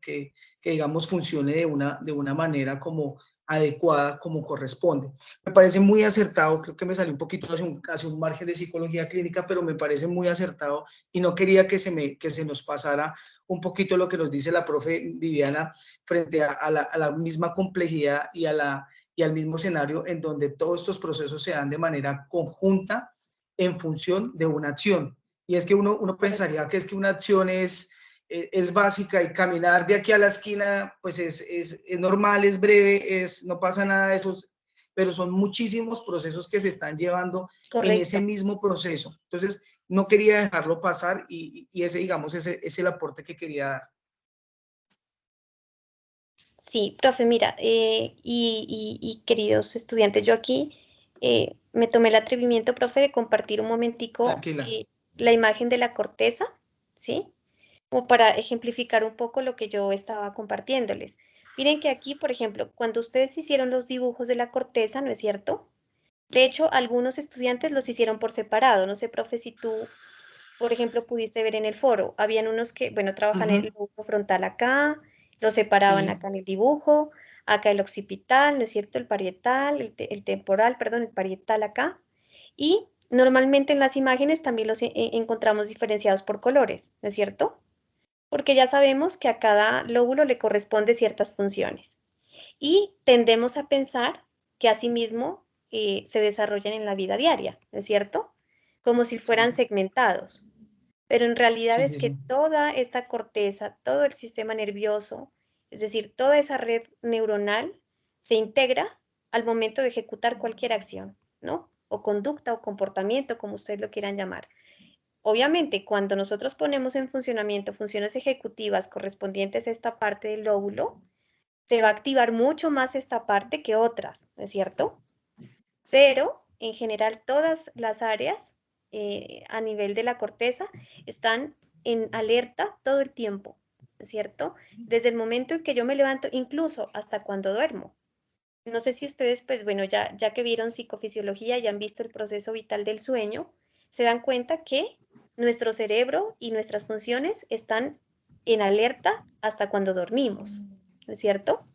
digamos, funcione de una manera como adecuada, como corresponde. Me parece muy acertado, creo que me salió un poquito hacia un margen de psicología clínica, pero me parece muy acertado y no quería que se nos pasara un poquito lo que nos dice la profe Viviana frente a la misma complejidad y al mismo escenario en donde todos estos procesos se dan de manera conjunta en función de una acción. Y es que uno pensaría que es que una acción es básica y caminar de aquí a la esquina, pues es normal, es breve, no pasa nada de eso, pero son muchísimos procesos que se están llevando en ese mismo proceso. Entonces, no quería dejarlo pasar y ese, digamos, ese es el aporte que quería dar. Sí, profe, mira, y queridos estudiantes, yo aquí me tomé el atrevimiento, profe, de compartir un momentico la imagen de la corteza, ¿sí? Como para ejemplificar un poco lo que yo estaba compartiéndoles. Miren que aquí, por ejemplo, cuando ustedes hicieron los dibujos de la corteza, ¿no es cierto? De hecho, algunos estudiantes los hicieron por separado. No sé, profe, si tú, por ejemplo, pudiste ver en el foro. Habían unos que, bueno, trabajan el lóbulo frontal acá, lo separaban Sí. acá en el dibujo, acá el occipital, ¿no es cierto? El parietal, el temporal, perdón, el parietal acá. Y normalmente en las imágenes también los encontramos diferenciados por colores, ¿no es cierto? Porque ya sabemos que a cada lóbulo le corresponde ciertas funciones. Y tendemos a pensar que asimismo se desarrollan en la vida diaria, ¿no es cierto? Como si fueran segmentados. Pero en realidad Sí, es sí, que sí. toda esta corteza, todo el sistema nervioso, es decir, toda esa red neuronal se integra al momento de ejecutar cualquier acción, ¿no? O conducta o comportamiento, como ustedes lo quieran llamar. Obviamente, cuando nosotros ponemos en funcionamiento funciones ejecutivas correspondientes a esta parte del lóbulo, se va a activar mucho más esta parte que otras, ¿no es cierto? Pero en general todas las áreas a nivel de la corteza están en alerta todo el tiempo, ¿no es cierto? Desde el momento en que yo me levanto, incluso hasta cuando duermo. No sé si ustedes, pues bueno, ya que vieron psicofisiología y han visto el proceso vital del sueño, se dan cuenta que nuestro cerebro y nuestras funciones están en alerta hasta cuando dormimos, ¿no es cierto?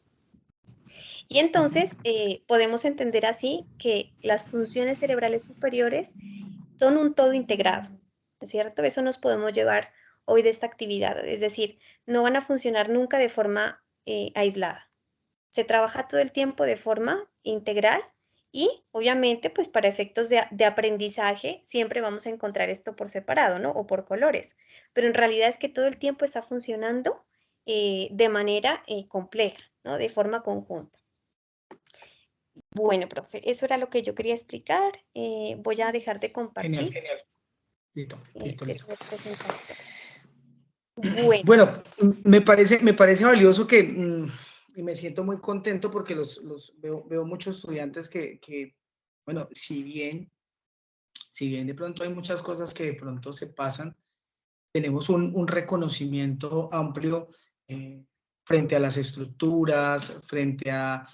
Y entonces podemos entender así que las funciones cerebrales superiores son un todo integrado, ¿no es cierto? Eso nos podemos llevar hoy de esta actividad, es decir, no van a funcionar nunca de forma aislada. Se trabaja todo el tiempo de forma integral y obviamente pues para efectos de aprendizaje siempre vamos a encontrar esto por separado, ¿no? O por colores, pero en realidad es que todo el tiempo está funcionando de manera compleja, ¿no? De forma conjunta. Bueno, profe, eso era lo que yo quería explicar. Voy a dejar de Genial, compartir. genial. Listo, listo, De listo. su presentación. Bueno, Bueno, me parece valioso que, y me siento muy contento porque veo muchos estudiantes que, bueno, si bien de pronto hay muchas cosas que de pronto se pasan, tenemos un reconocimiento amplio frente a las estructuras, frente a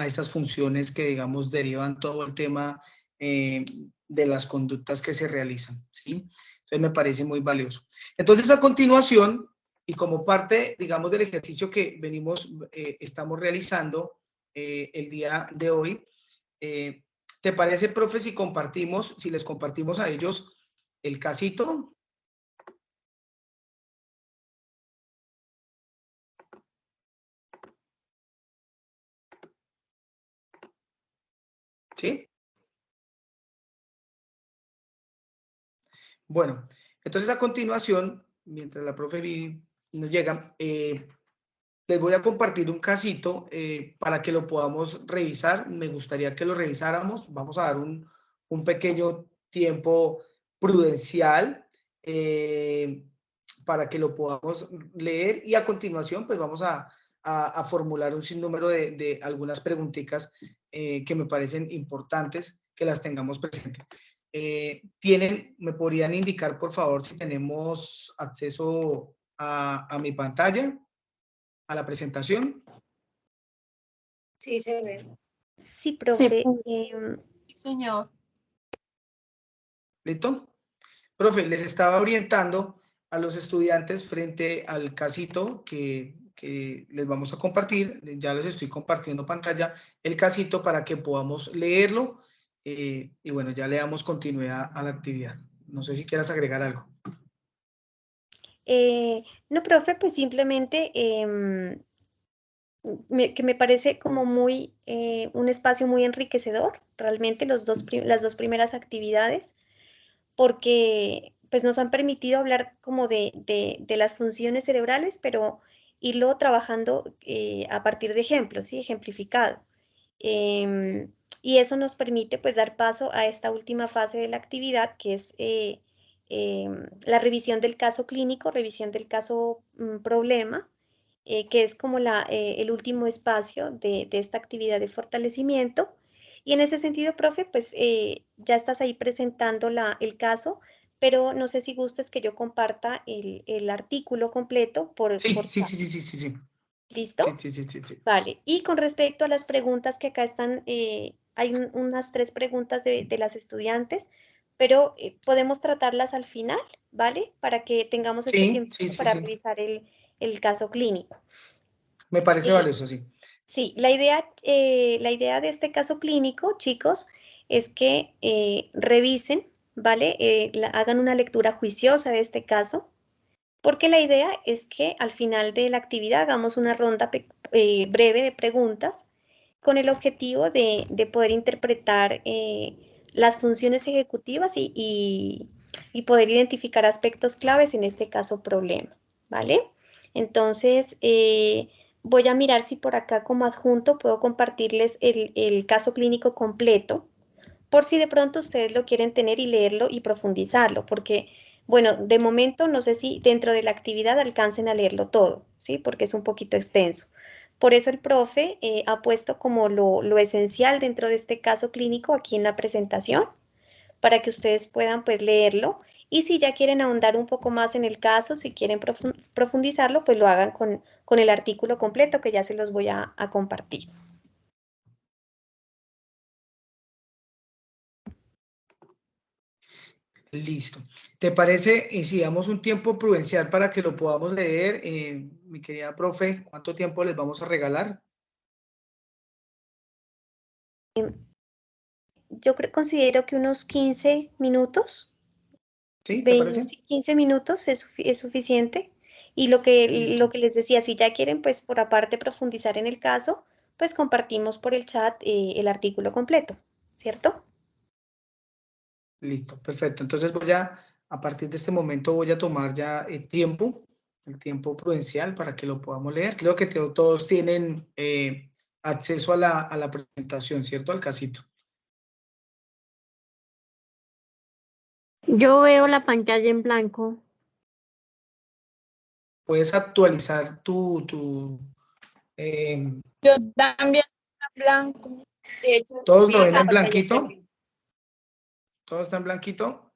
esas funciones que, digamos, derivan todo el tema de las conductas que se realizan, ¿sí? Entonces me parece muy valioso. Entonces, a continuación, y como parte, digamos, del ejercicio que estamos realizando el día de hoy, ¿te parece, profe, si les compartimos a ellos el casito? ¿Sí? Bueno, entonces a continuación, mientras la profe nos llega, les voy a compartir un casito para que lo podamos revisar. Me gustaría que lo revisáramos. Vamos a dar un pequeño tiempo prudencial para que lo podamos leer y a continuación pues vamos a formular un sinnúmero de algunas preguntitas que me parecen importantes que las tengamos presentes. ¿Me podrían indicar, por favor, si tenemos acceso a mi pantalla, a la presentación? Sí, se ve. sí, profe. Sí, señor. ¿Listo? Profe, les estaba orientando a los estudiantes frente al casito que les vamos a compartir. Ya les estoy compartiendo pantalla el casito para que podamos leerlo y bueno, ya le damos continuidad a la actividad. No sé si quieras agregar algo. No, profe, pues simplemente que me parece como muy, un espacio muy enriquecedor, realmente las dos primeras actividades, porque pues nos han permitido hablar como de las funciones cerebrales, pero irlo trabajando a partir de ejemplos, ¿sí? Ejemplificado. Y eso nos permite pues dar paso a esta última fase de la actividad, que es la revisión del caso clínico, revisión del caso problema, que es como el último espacio de esta actividad de fortalecimiento. Y en ese sentido, profe, pues ya estás ahí presentando el caso, pero no sé si gustas que yo comparta el artículo completo Sí. ¿Listo? Sí. Vale. Y con respecto a las preguntas que acá están hay unas 3 preguntas de las estudiantes, pero podemos tratarlas al final, ¿vale? Para que tengamos este tiempo para revisar el caso clínico. Me parece valioso, sí. Sí, la idea de este caso clínico, chicos, es que revisen, ¿vale? Hagan una lectura juiciosa de este caso, porque la idea es que al final de la actividad hagamos una ronda breve de preguntas con el objetivo de poder interpretar las funciones ejecutivas y poder identificar aspectos claves en este caso problema, ¿vale? Entonces, voy a mirar si por acá como adjunto puedo compartirles el caso clínico completo, por si de pronto ustedes lo quieren tener y leerlo y profundizarlo, porque, bueno, de momento no sé si dentro de la actividad alcancen a leerlo todo, ¿sí? Porque es un poquito extenso. Por eso el profe ha puesto como lo esencial dentro de este caso clínico aquí en la presentación, para que ustedes puedan pues leerlo, y si ya quieren ahondar un poco más en el caso, si quieren profundizarlo, pues lo hagan con el artículo completo que ya se los voy a compartir. Listo. ¿Te parece si damos un tiempo prudencial para que lo podamos leer? Mi querida profe, ¿cuánto tiempo les vamos a regalar? Yo considero que unos 15 minutos. ¿Sí? ¿Te parece? 15 minutos es suficiente. Y lo que les decía, si ya quieren pues por aparte profundizar en el caso, pues compartimos por el chat el artículo completo, ¿cierto? Listo, perfecto. Entonces a partir de este momento voy a tomar ya el tiempo prudencial para que lo podamos leer. Creo que todos tienen acceso a la presentación, ¿cierto? Al casito. Yo veo la pantalla en blanco. Puedes actualizar tu yo también en blanco. De hecho, ¿todos sí, lo ven la en pantalla blanquito? está bien. ¿Todo está en blanquito?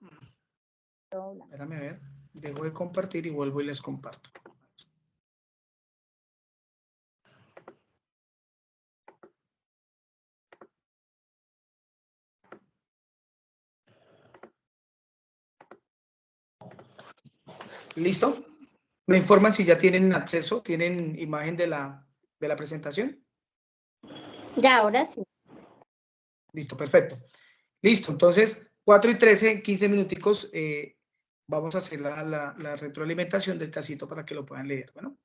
Espérame a ver. Dejo de compartir y vuelvo y les comparto. ¿Listo? ¿Me informan si ya tienen acceso, tienen imagen de la presentación? Ya, ahora sí. Listo, perfecto. Listo, entonces 4:13, 15 minuticos, vamos a hacer la retroalimentación del casito para que lo puedan leer. Bueno.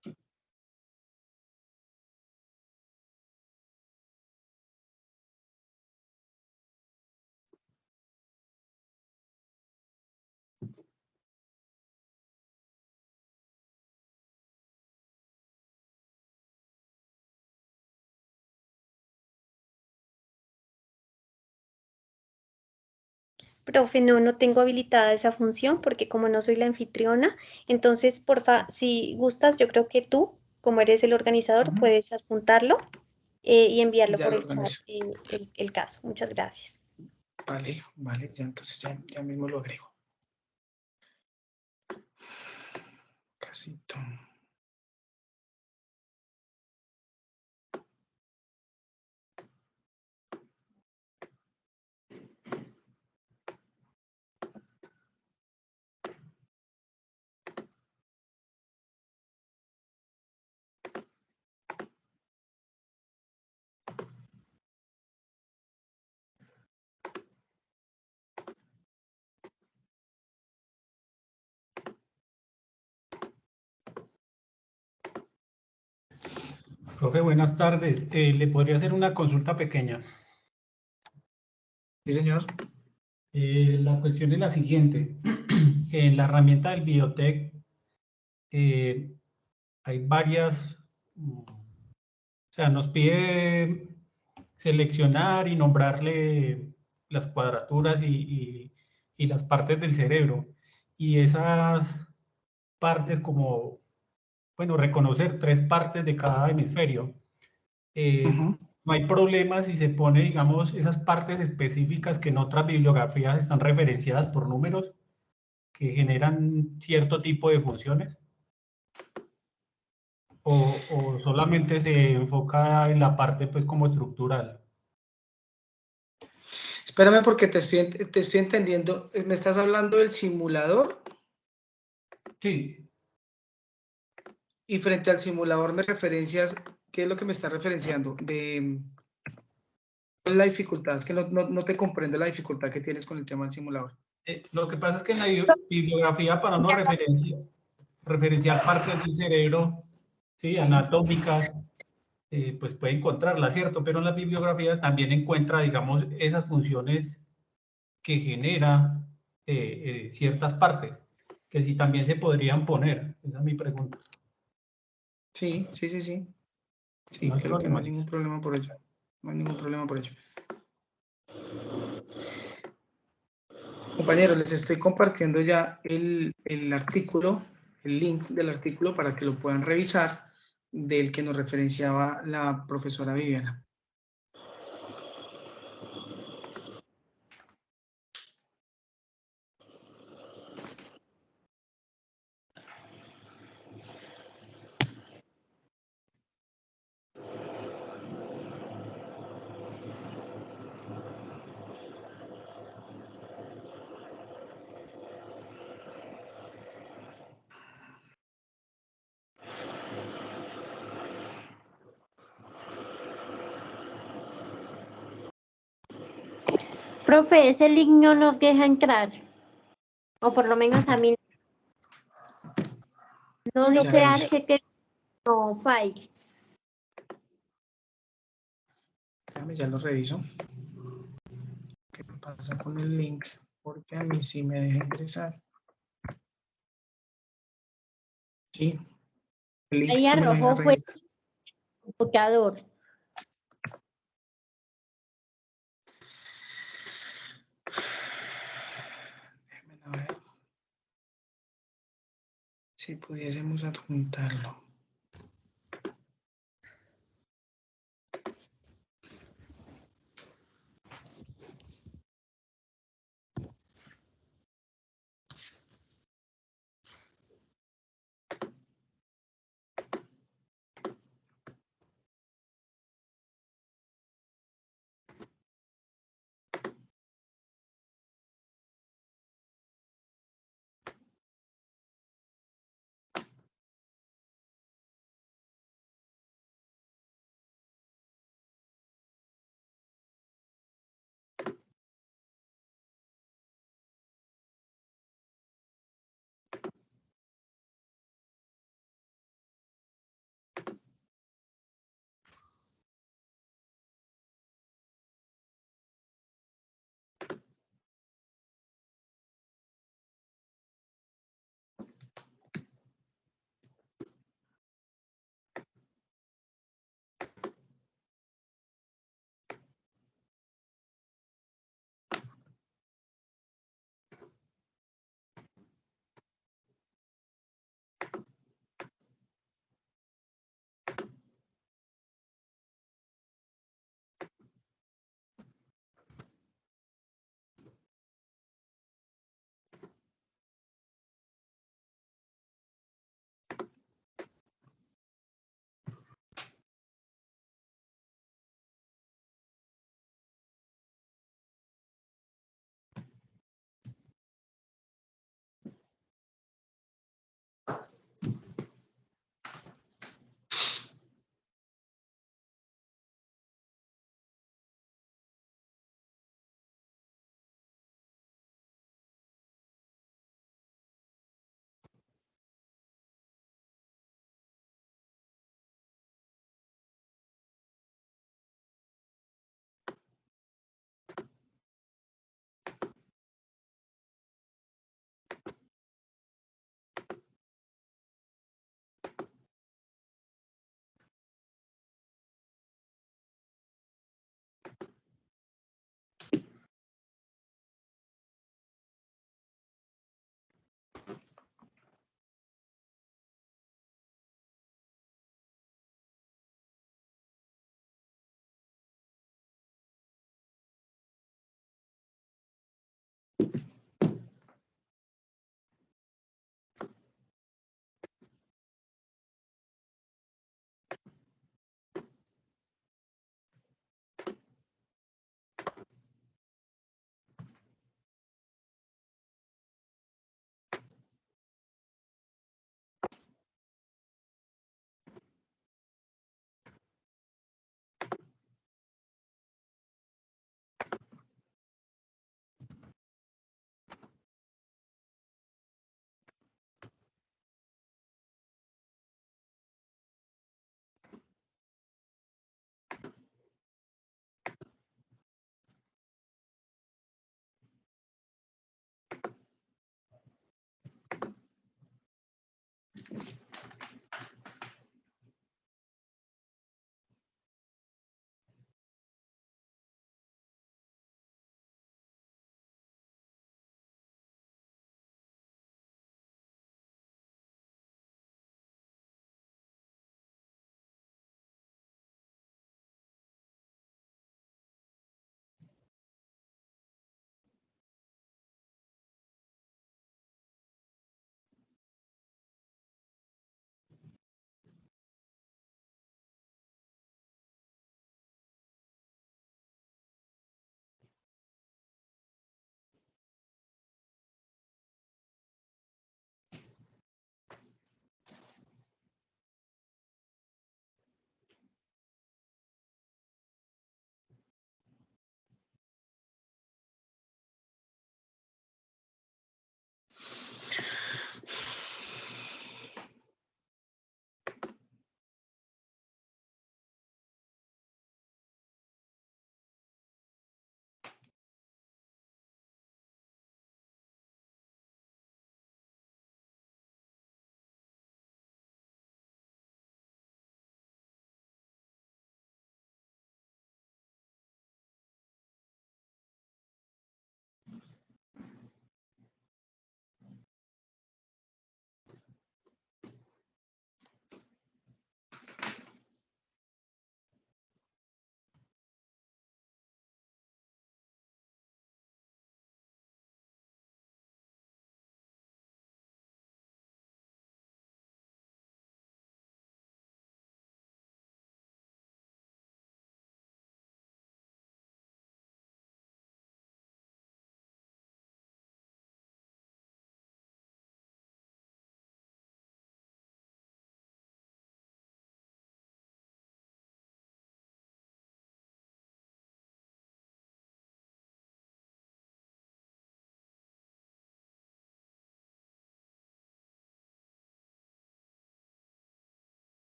Profe, no tengo habilitada esa función porque como no soy la anfitriona, entonces, porfa, si gustas, yo creo que tú, como eres el organizador, puedes adjuntarlo y enviarlo Ya por lo el chat, organizo. el caso. Muchas gracias. Vale, ya entonces ya mismo lo agrego. Casito. Profe, buenas tardes. ¿Le podría hacer una consulta pequeña? Sí, señor. La cuestión es la siguiente. En la herramienta del Biotech hay varias, o sea, nos pide seleccionar y nombrarle las cuadraturas y las partes del cerebro. Y esas partes como, bueno, reconocer 3 partes de cada hemisferio. No hay problema si se pone, digamos, esas partes específicas que en otras bibliografías están referenciadas por números que generan cierto tipo de funciones. O solamente se enfoca en la parte, pues, como estructural. Espérame porque te estoy entendiendo. ¿Me estás hablando del simulador? Sí. Y frente al simulador me referencias, ¿qué es lo que me estás referenciando? De la dificultad, es que no te comprendo la dificultad que tienes con el tema del simulador. Lo que pasa es que en la bibliografía para uno referenciar partes del cerebro, ¿sí? Anatómicas, pues puede encontrarla, ¿cierto? Pero en la bibliografía también encuentra, digamos, esas funciones que genera ciertas partes, que si también se podrían poner. Esa es mi pregunta. Sí. Sí, No hay creo que no hay problema. ningún problema por ello. No hay ningún problema por ello. Compañeros, les estoy compartiendo ya el artículo, el link del artículo para que lo puedan revisar, del que nos referenciaba la profesora Viviana. Profe, ese link no nos deja entrar. O por lo menos a mí no dice no file. Ya lo reviso. ¿Qué pasa con el link? Porque a mí sí me deja ingresar. Sí. El link Ahí sí me lo deja arrojó fue registrar. computador. A ver. Si pudiésemos adjuntarlo.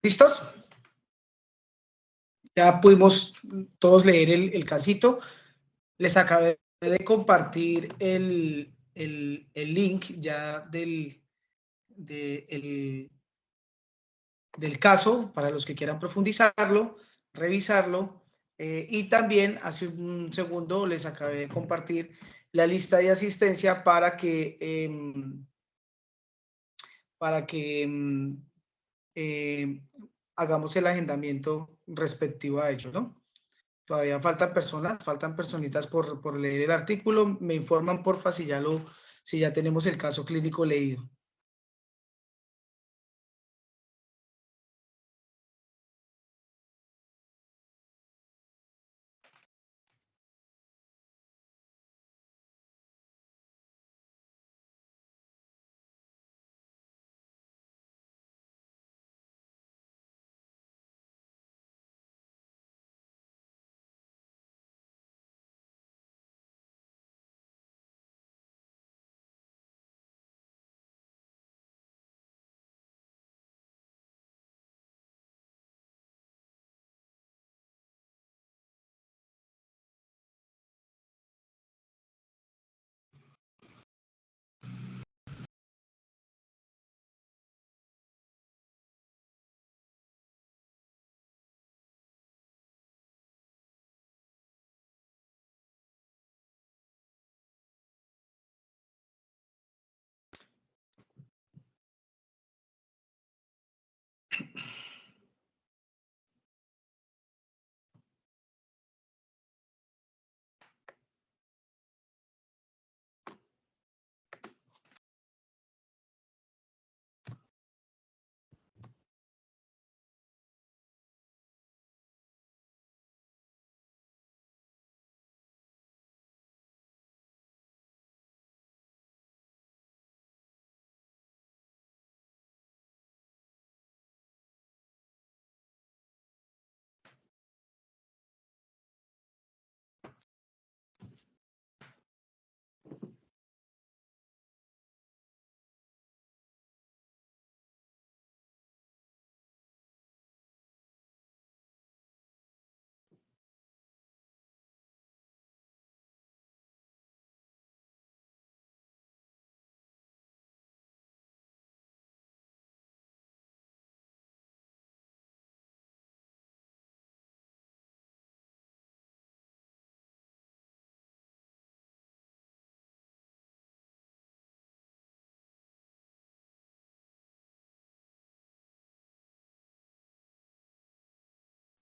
¿Listos? Ya pudimos todos leer el casito. Les acabé de compartir el link ya del caso para los que quieran profundizarlo, revisarlo. Y también hace un segundo les acabé de compartir la lista de asistencia para que hagamos el agendamiento respectivo a ello, ¿no? Todavía faltan personas, faltan personitas por leer el artículo. Me informan, porfa, si ya tenemos el caso clínico leído.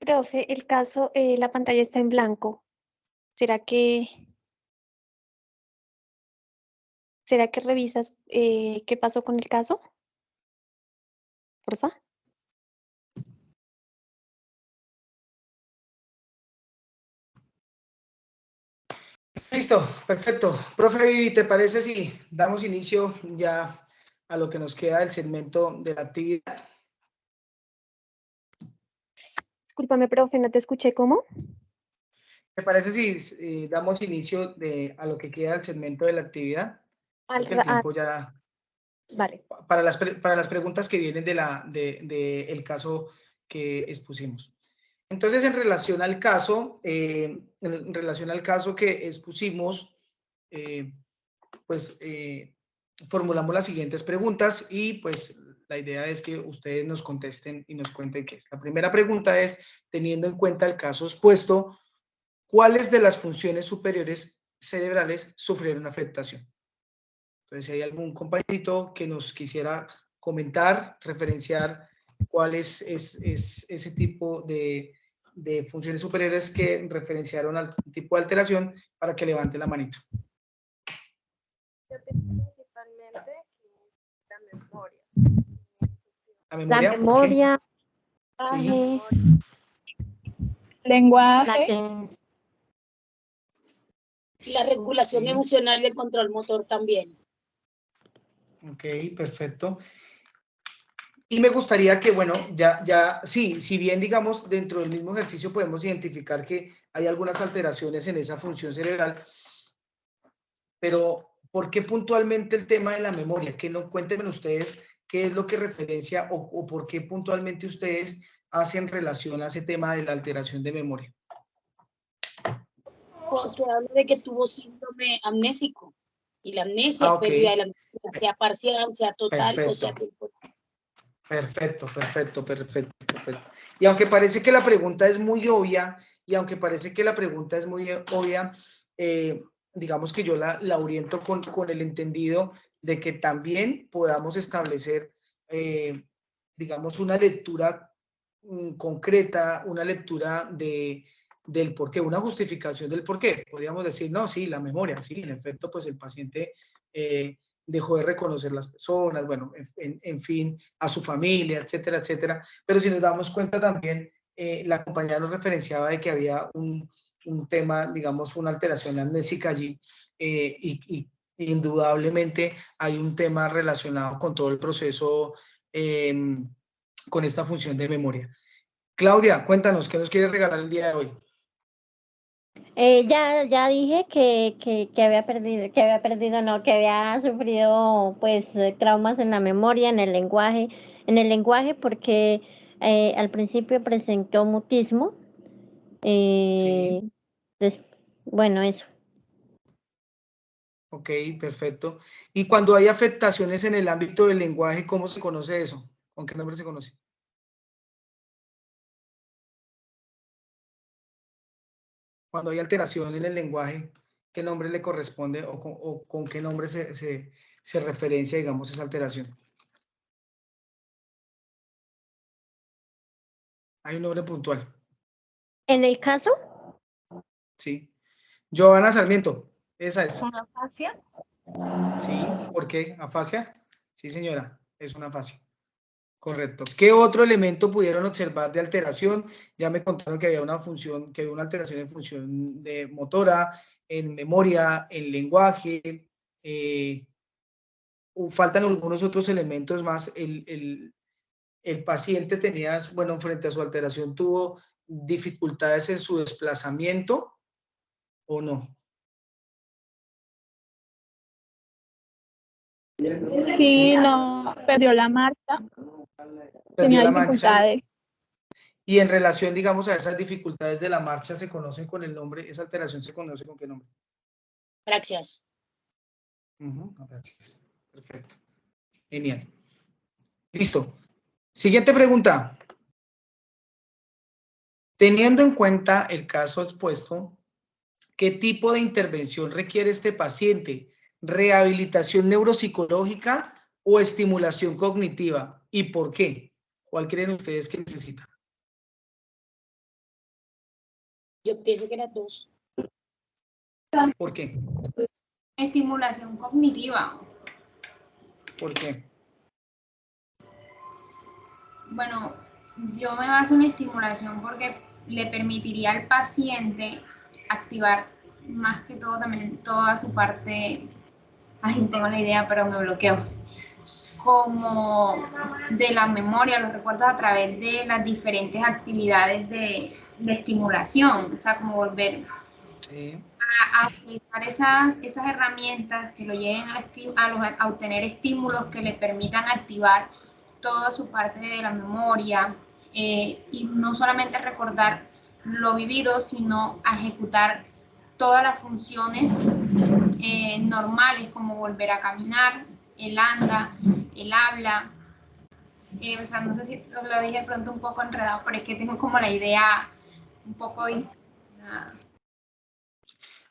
Profe, el caso, la pantalla está en blanco. ¿Será que revisas qué pasó con el caso? Porfa. Listo, perfecto. Profe, ¿te parece si damos inicio ya a lo que nos queda del segmento de la actividad? Discúlpame, profe, no te escuché. ¿Cómo? ¿Te parece si damos inicio a lo que queda del segmento de la actividad? Porque el tiempo ya... Vale. Para las preguntas que vienen del caso que expusimos. Entonces, en relación al caso que expusimos, formulamos las siguientes preguntas y pues la idea es que ustedes nos contesten y nos cuenten qué es. La primera pregunta es, teniendo en cuenta el caso expuesto, ¿cuáles de las funciones superiores cerebrales sufrieron afectación? Entonces, si hay algún compañerito que nos quisiera comentar, referenciar cuál es ese tipo de funciones superiores que referenciaron al tipo de alteración, para que levante la manito. Yo pienso principalmente la memoria. La memoria. La memoria. Sí. Lenguaje. La regulación emocional y el control motor también. Ok, perfecto. Y me gustaría que, bueno, sí, si bien, digamos, dentro del mismo ejercicio podemos identificar que hay algunas alteraciones en esa función cerebral, pero ¿por qué puntualmente el tema de la memoria? Que no cuenten ustedes qué es lo que referencia o por qué puntualmente ustedes hacen relación a ese tema de la alteración de memoria. Porque habla de que tuvo síndrome amnésico. Y la amnesia es pérdida de la memoria, sea parcial, sea total o sea temporal. Perfecto. Y aunque parece que la pregunta es muy obvia, digamos que yo la oriento con el entendido de que también podamos establecer, digamos, una lectura concreta, una lectura del por qué, una justificación del por qué. Podríamos decir, no, sí, la memoria, sí, en efecto, pues el paciente dejó de reconocer las personas, bueno, en fin, a su familia, etcétera, etcétera. Pero si nos damos cuenta también, la compañera nos referenciaba de que había un tema, digamos, una alteración amnésica allí, y indudablemente hay un tema relacionado con todo el proceso, con esta función de memoria. Claudia, cuéntanos, ¿qué nos quieres regalar el día de hoy? Ya dije que había perdido, no, que había sufrido pues traumas en la memoria, en el lenguaje porque al principio presentó mutismo. Sí. Bueno, eso. Ok, perfecto. Y cuando hay afectaciones en el ámbito del lenguaje, ¿cómo se conoce eso? ¿Con qué nombre se conoce? Cuando hay alteración en el lenguaje, ¿qué nombre le corresponde o con qué nombre se referencia, digamos, esa alteración? Hay un nombre puntual. ¿En el caso? Sí. Giovanna Sarmiento, esa es. ¿Una afasia? Sí, ¿por qué? ¿Afasia? Sí, señora, es una afasia. Correcto. ¿Qué otro elemento pudieron observar de alteración? Ya me contaron que había una función, que había una alteración en función de motora, en memoria, en lenguaje. Faltan algunos otros elementos más. El paciente tenía, bueno, frente a su alteración, tuvo dificultades en su desplazamiento o no. Sí, no, perdió la marcha. Tenía dificultades. Y en relación, digamos, a esas dificultades de la marcha, ¿se conocen con el nombre? ¿Esa alteración se conoce con qué nombre? Gracias. Gracias. Perfecto. Genial. Listo. Siguiente pregunta. Teniendo en cuenta el caso expuesto, ¿qué tipo de intervención requiere este paciente? ¿Rehabilitación neuropsicológica o estimulación cognitiva? ¿Y por qué? ¿Cuál creen ustedes que necesita? Yo pienso que las dos. ¿Por qué? Estimulación cognitiva. ¿Por qué? Bueno, yo me baso en estimulación porque le permitiría al paciente activar más que todo también toda su parte, ay, tengo la idea, pero me bloqueo, como de la memoria, los recuerdos a través de las diferentes actividades de estimulación, o sea, como volver a utilizar esas herramientas que lo lleven a obtener estímulos que le permitan activar toda su parte de la memoria, y no solamente recordar lo vivido, sino a ejecutar todas las funciones normales, como volver a caminar, el anda, el habla. O sea, no sé si lo dije de pronto un poco enredado, pero es que tengo como la idea un poco...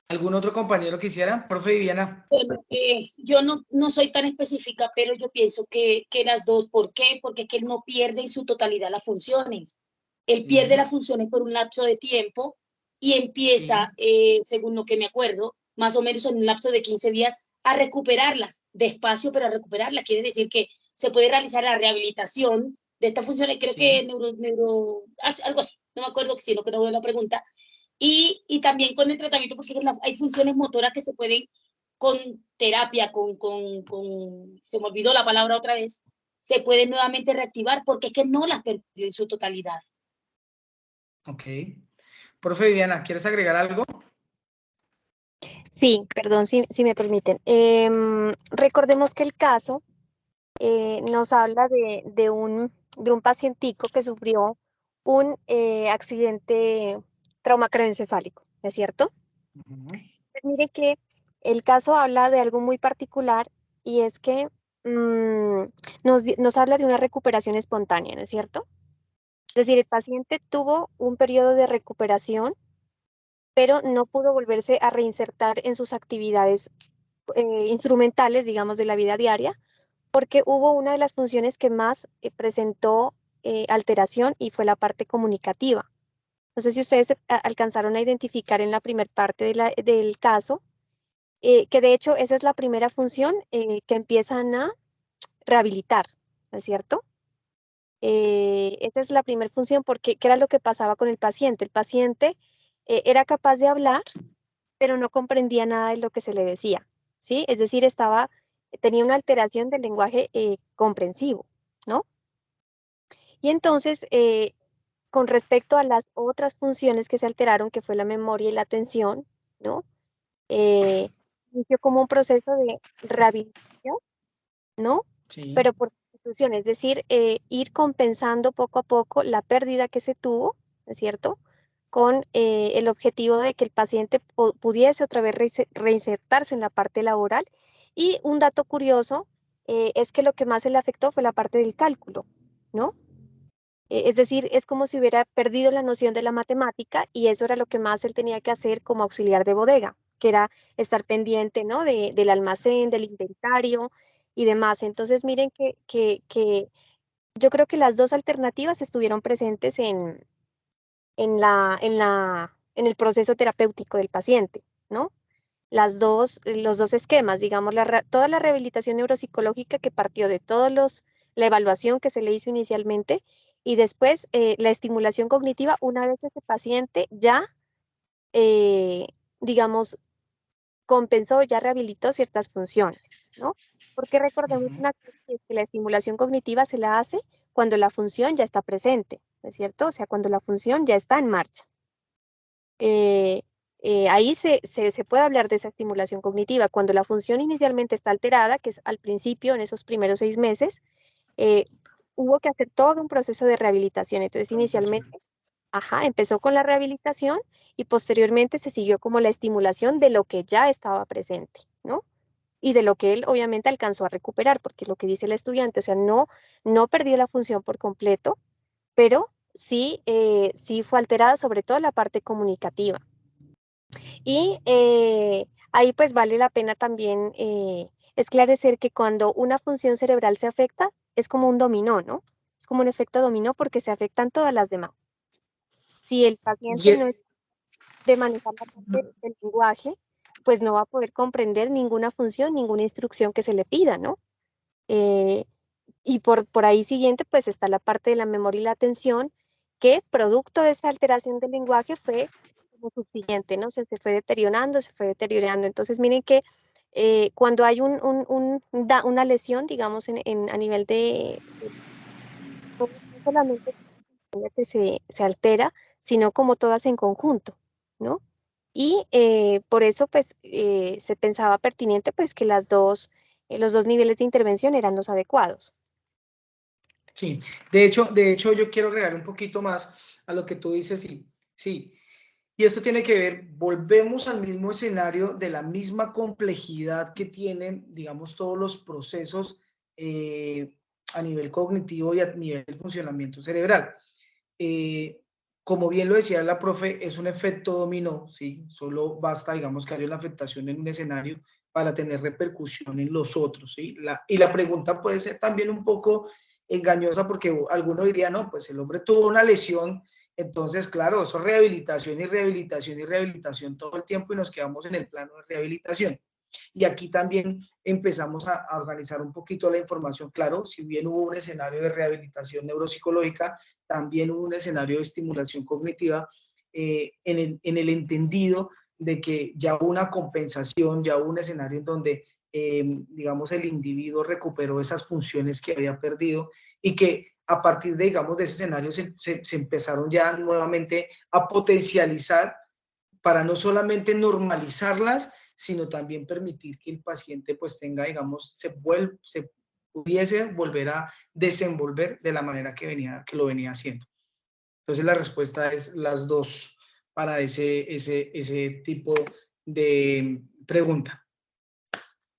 ¿Algún otro compañero quisiera? Profe Viviana. Bueno, yo no soy tan específica, pero yo pienso que las dos. ¿Por qué? Porque es que él no pierde en su totalidad las funciones. Él pierde las funciones por un lapso de tiempo y empieza, según lo que me acuerdo, más o menos en un lapso de 15 días, a recuperarlas, despacio, pero a recuperarlas. Quiere decir que se puede realizar la rehabilitación de estas funciones, creo que algo así, no me acuerdo, sino que no veo la pregunta. Y también con el tratamiento, porque hay funciones motoras que se pueden, con terapia, se me olvidó la palabra otra vez, se pueden nuevamente reactivar porque es que no las perdió en su totalidad. Ok. Profe Viviana, ¿quieres agregar algo? Sí, perdón, si me permiten. Recordemos que el caso nos habla de un pacientico que sufrió un accidente traumacraneoencefálico, ¿no es cierto? Pues mire que el caso habla de algo muy particular y es que nos habla de una recuperación espontánea, ¿no es cierto? Es decir, el paciente tuvo un periodo de recuperación, pero no pudo volverse a reinsertar en sus actividades instrumentales, digamos, de la vida diaria, porque hubo una de las funciones que más presentó alteración y fue la parte comunicativa. No sé si ustedes alcanzaron a identificar en la primera parte del caso, que de hecho esa es la primera función que empiezan a rehabilitar, ¿no es cierto? Esa es la primera función porque ¿qué era lo que pasaba con el paciente? El paciente era capaz de hablar, pero no comprendía nada de lo que se le decía, ¿sí? Es decir, tenía una alteración del lenguaje comprensivo, ¿no? Y entonces, con respecto a las otras funciones que se alteraron, que fue la memoria y la atención, ¿no? Inició como un proceso de rehabilitación, ¿no? Sí. Pero por sustitución, es decir, ir compensando poco a poco la pérdida que se tuvo, ¿no es cierto? Con el objetivo de que el paciente pudiese otra vez reinsertarse en la parte laboral. Y un dato curioso es que lo que más se le afectó fue la parte del cálculo, ¿no? Es decir, es como si hubiera perdido la noción de la matemática y eso era lo que más él tenía que hacer como auxiliar de bodega, que era estar pendiente, ¿no? Del almacén, del inventario y demás. Entonces, miren que yo creo que las dos alternativas estuvieron presentes en el proceso terapéutico del paciente, ¿no? Los dos esquemas, digamos, toda la rehabilitación neuropsicológica que partió de la evaluación que se le hizo inicialmente y después la estimulación cognitiva una vez ese paciente ya, digamos, compensó, ya rehabilitó ciertas funciones, ¿no? Porque recordemos una cosa, que la estimulación cognitiva se la hace cuando la función ya está presente, ¿no es cierto? O sea, cuando la función ya está en marcha. Ahí se puede hablar de esa estimulación cognitiva. Cuando la función inicialmente está alterada, que es al principio, en esos primeros 6 meses, hubo que hacer todo un proceso de rehabilitación. Entonces, inicialmente, empezó con la rehabilitación y posteriormente se siguió como la estimulación de lo que ya estaba presente, ¿no? Y de lo que él obviamente alcanzó a recuperar, porque lo que dice el estudiante, o sea, no perdió la función por completo, pero sí, sí fue alterada sobre todo la parte comunicativa. Y ahí pues vale la pena también esclarecer que cuando una función cerebral se afecta, es como un dominó, ¿no? Es como un efecto dominó porque se afectan todas las demás. Si el paciente no es de manejar la parte del lenguaje, pues no va a poder comprender ninguna función, ninguna instrucción que se le pida, ¿no? Y por ahí siguiente, pues está la parte de la memoria y la atención, que producto de esa alteración del lenguaje fue como subsiguiente, ¿no? Se fue deteriorando, se fue deteriorando. Entonces, miren que cuando hay una lesión, digamos, a nivel no solamente que se altera, sino como todas en conjunto, ¿no? Y por eso, pues, se pensaba pertinente, pues, que los dos niveles de intervención eran los adecuados. Sí, de hecho yo quiero agregar un poquito más a lo que tú dices, sí. Y esto tiene que ver, volvemos al mismo escenario de la misma complejidad que tienen, digamos, todos los procesos a nivel cognitivo y a nivel del funcionamiento cerebral. Como bien lo decía la profe, es un efecto dominó, ¿sí? Solo basta, digamos, que haya una afectación en un escenario para tener repercusión en los otros, ¿sí? Y la pregunta puede ser también un poco engañosa porque alguno diría, no, pues el hombre tuvo una lesión, entonces, claro, eso es rehabilitación y rehabilitación y rehabilitación todo el tiempo y nos quedamos en el plano de rehabilitación. Y aquí también empezamos a organizar un poquito la información. Claro, si bien hubo un escenario de rehabilitación neuropsicológica, también hubo un escenario de estimulación cognitiva en el entendido de que ya hubo una compensación, ya hubo un escenario en donde, digamos, el individuo recuperó esas funciones que había perdido y que a partir de, digamos, de ese escenario se empezaron ya nuevamente a potencializar para no solamente normalizarlas, sino también permitir que el paciente pues tenga, digamos, pudiese volver a desenvolver de la manera que lo venía haciendo. Entonces la respuesta es las dos para ese tipo de pregunta.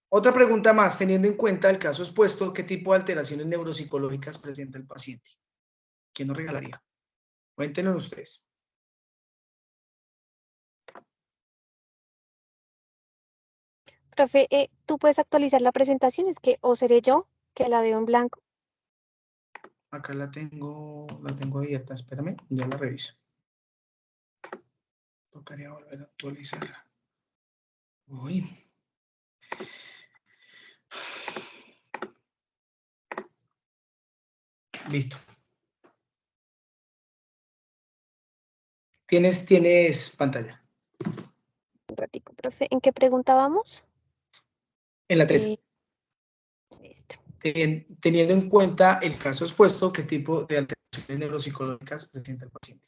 Otra pregunta más, teniendo en cuenta el caso expuesto, ¿qué tipo de alteraciones neuropsicológicas presenta el paciente? ¿Quién nos regalaría? Cuéntenos ustedes. Profe, ¿tú puedes actualizar la presentación? Es que, o seré yo que la veo en blanco. Acá la tengo abierta, espérame, ya la reviso. Tocaría volver a actualizarla. Uy. Listo. Tienes pantalla. Un ratico, profe. ¿En qué pregunta vamos? En la 3. Listo. Teniendo en cuenta el caso expuesto, ¿qué tipo de alteraciones neuropsicológicas presenta el paciente?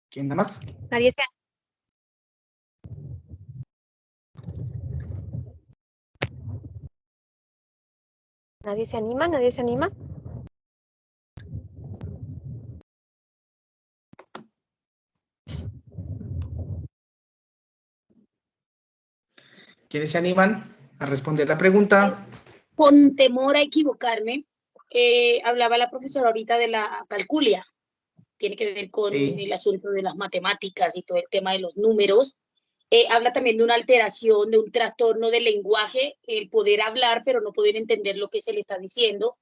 ¿Quién da más? Nadie se... ¿Nadie se anima? ¿Nadie se anima? ¿Quiénes se animan a responder la pregunta? Con temor a equivocarme, hablaba la profesora ahorita de la calculia. Tiene que ver con el asunto de las matemáticas y todo el tema de los números. Habla también de una alteración, de un trastorno del lenguaje, el poder hablar pero no poder entender lo que se le está diciendo.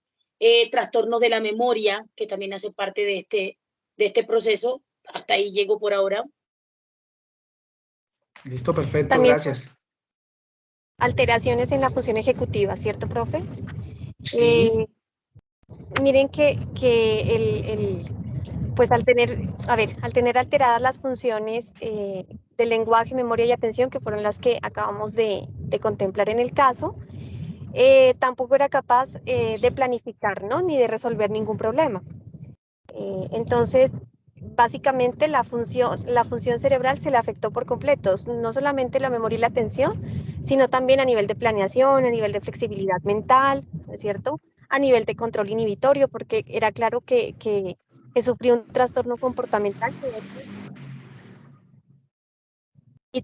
Trastornos de la memoria, que también hace parte de este proceso. Hasta ahí llego por ahora. Listo, perfecto, también gracias. Alteraciones en la función ejecutiva, ¿cierto, profe? Sí. Miren que pues al tener alteradas las funciones del lenguaje, memoria y atención, que fueron las que acabamos de contemplar en el caso, tampoco era capaz de planificar, ¿no? Ni de resolver ningún problema. Entonces, básicamente la función cerebral se le afectó por completo, no solamente la memoria y la atención, sino también a nivel de planeación, a nivel de flexibilidad mental, ¿no es cierto? A nivel de control inhibitorio, porque era claro que sufrió un trastorno comportamental y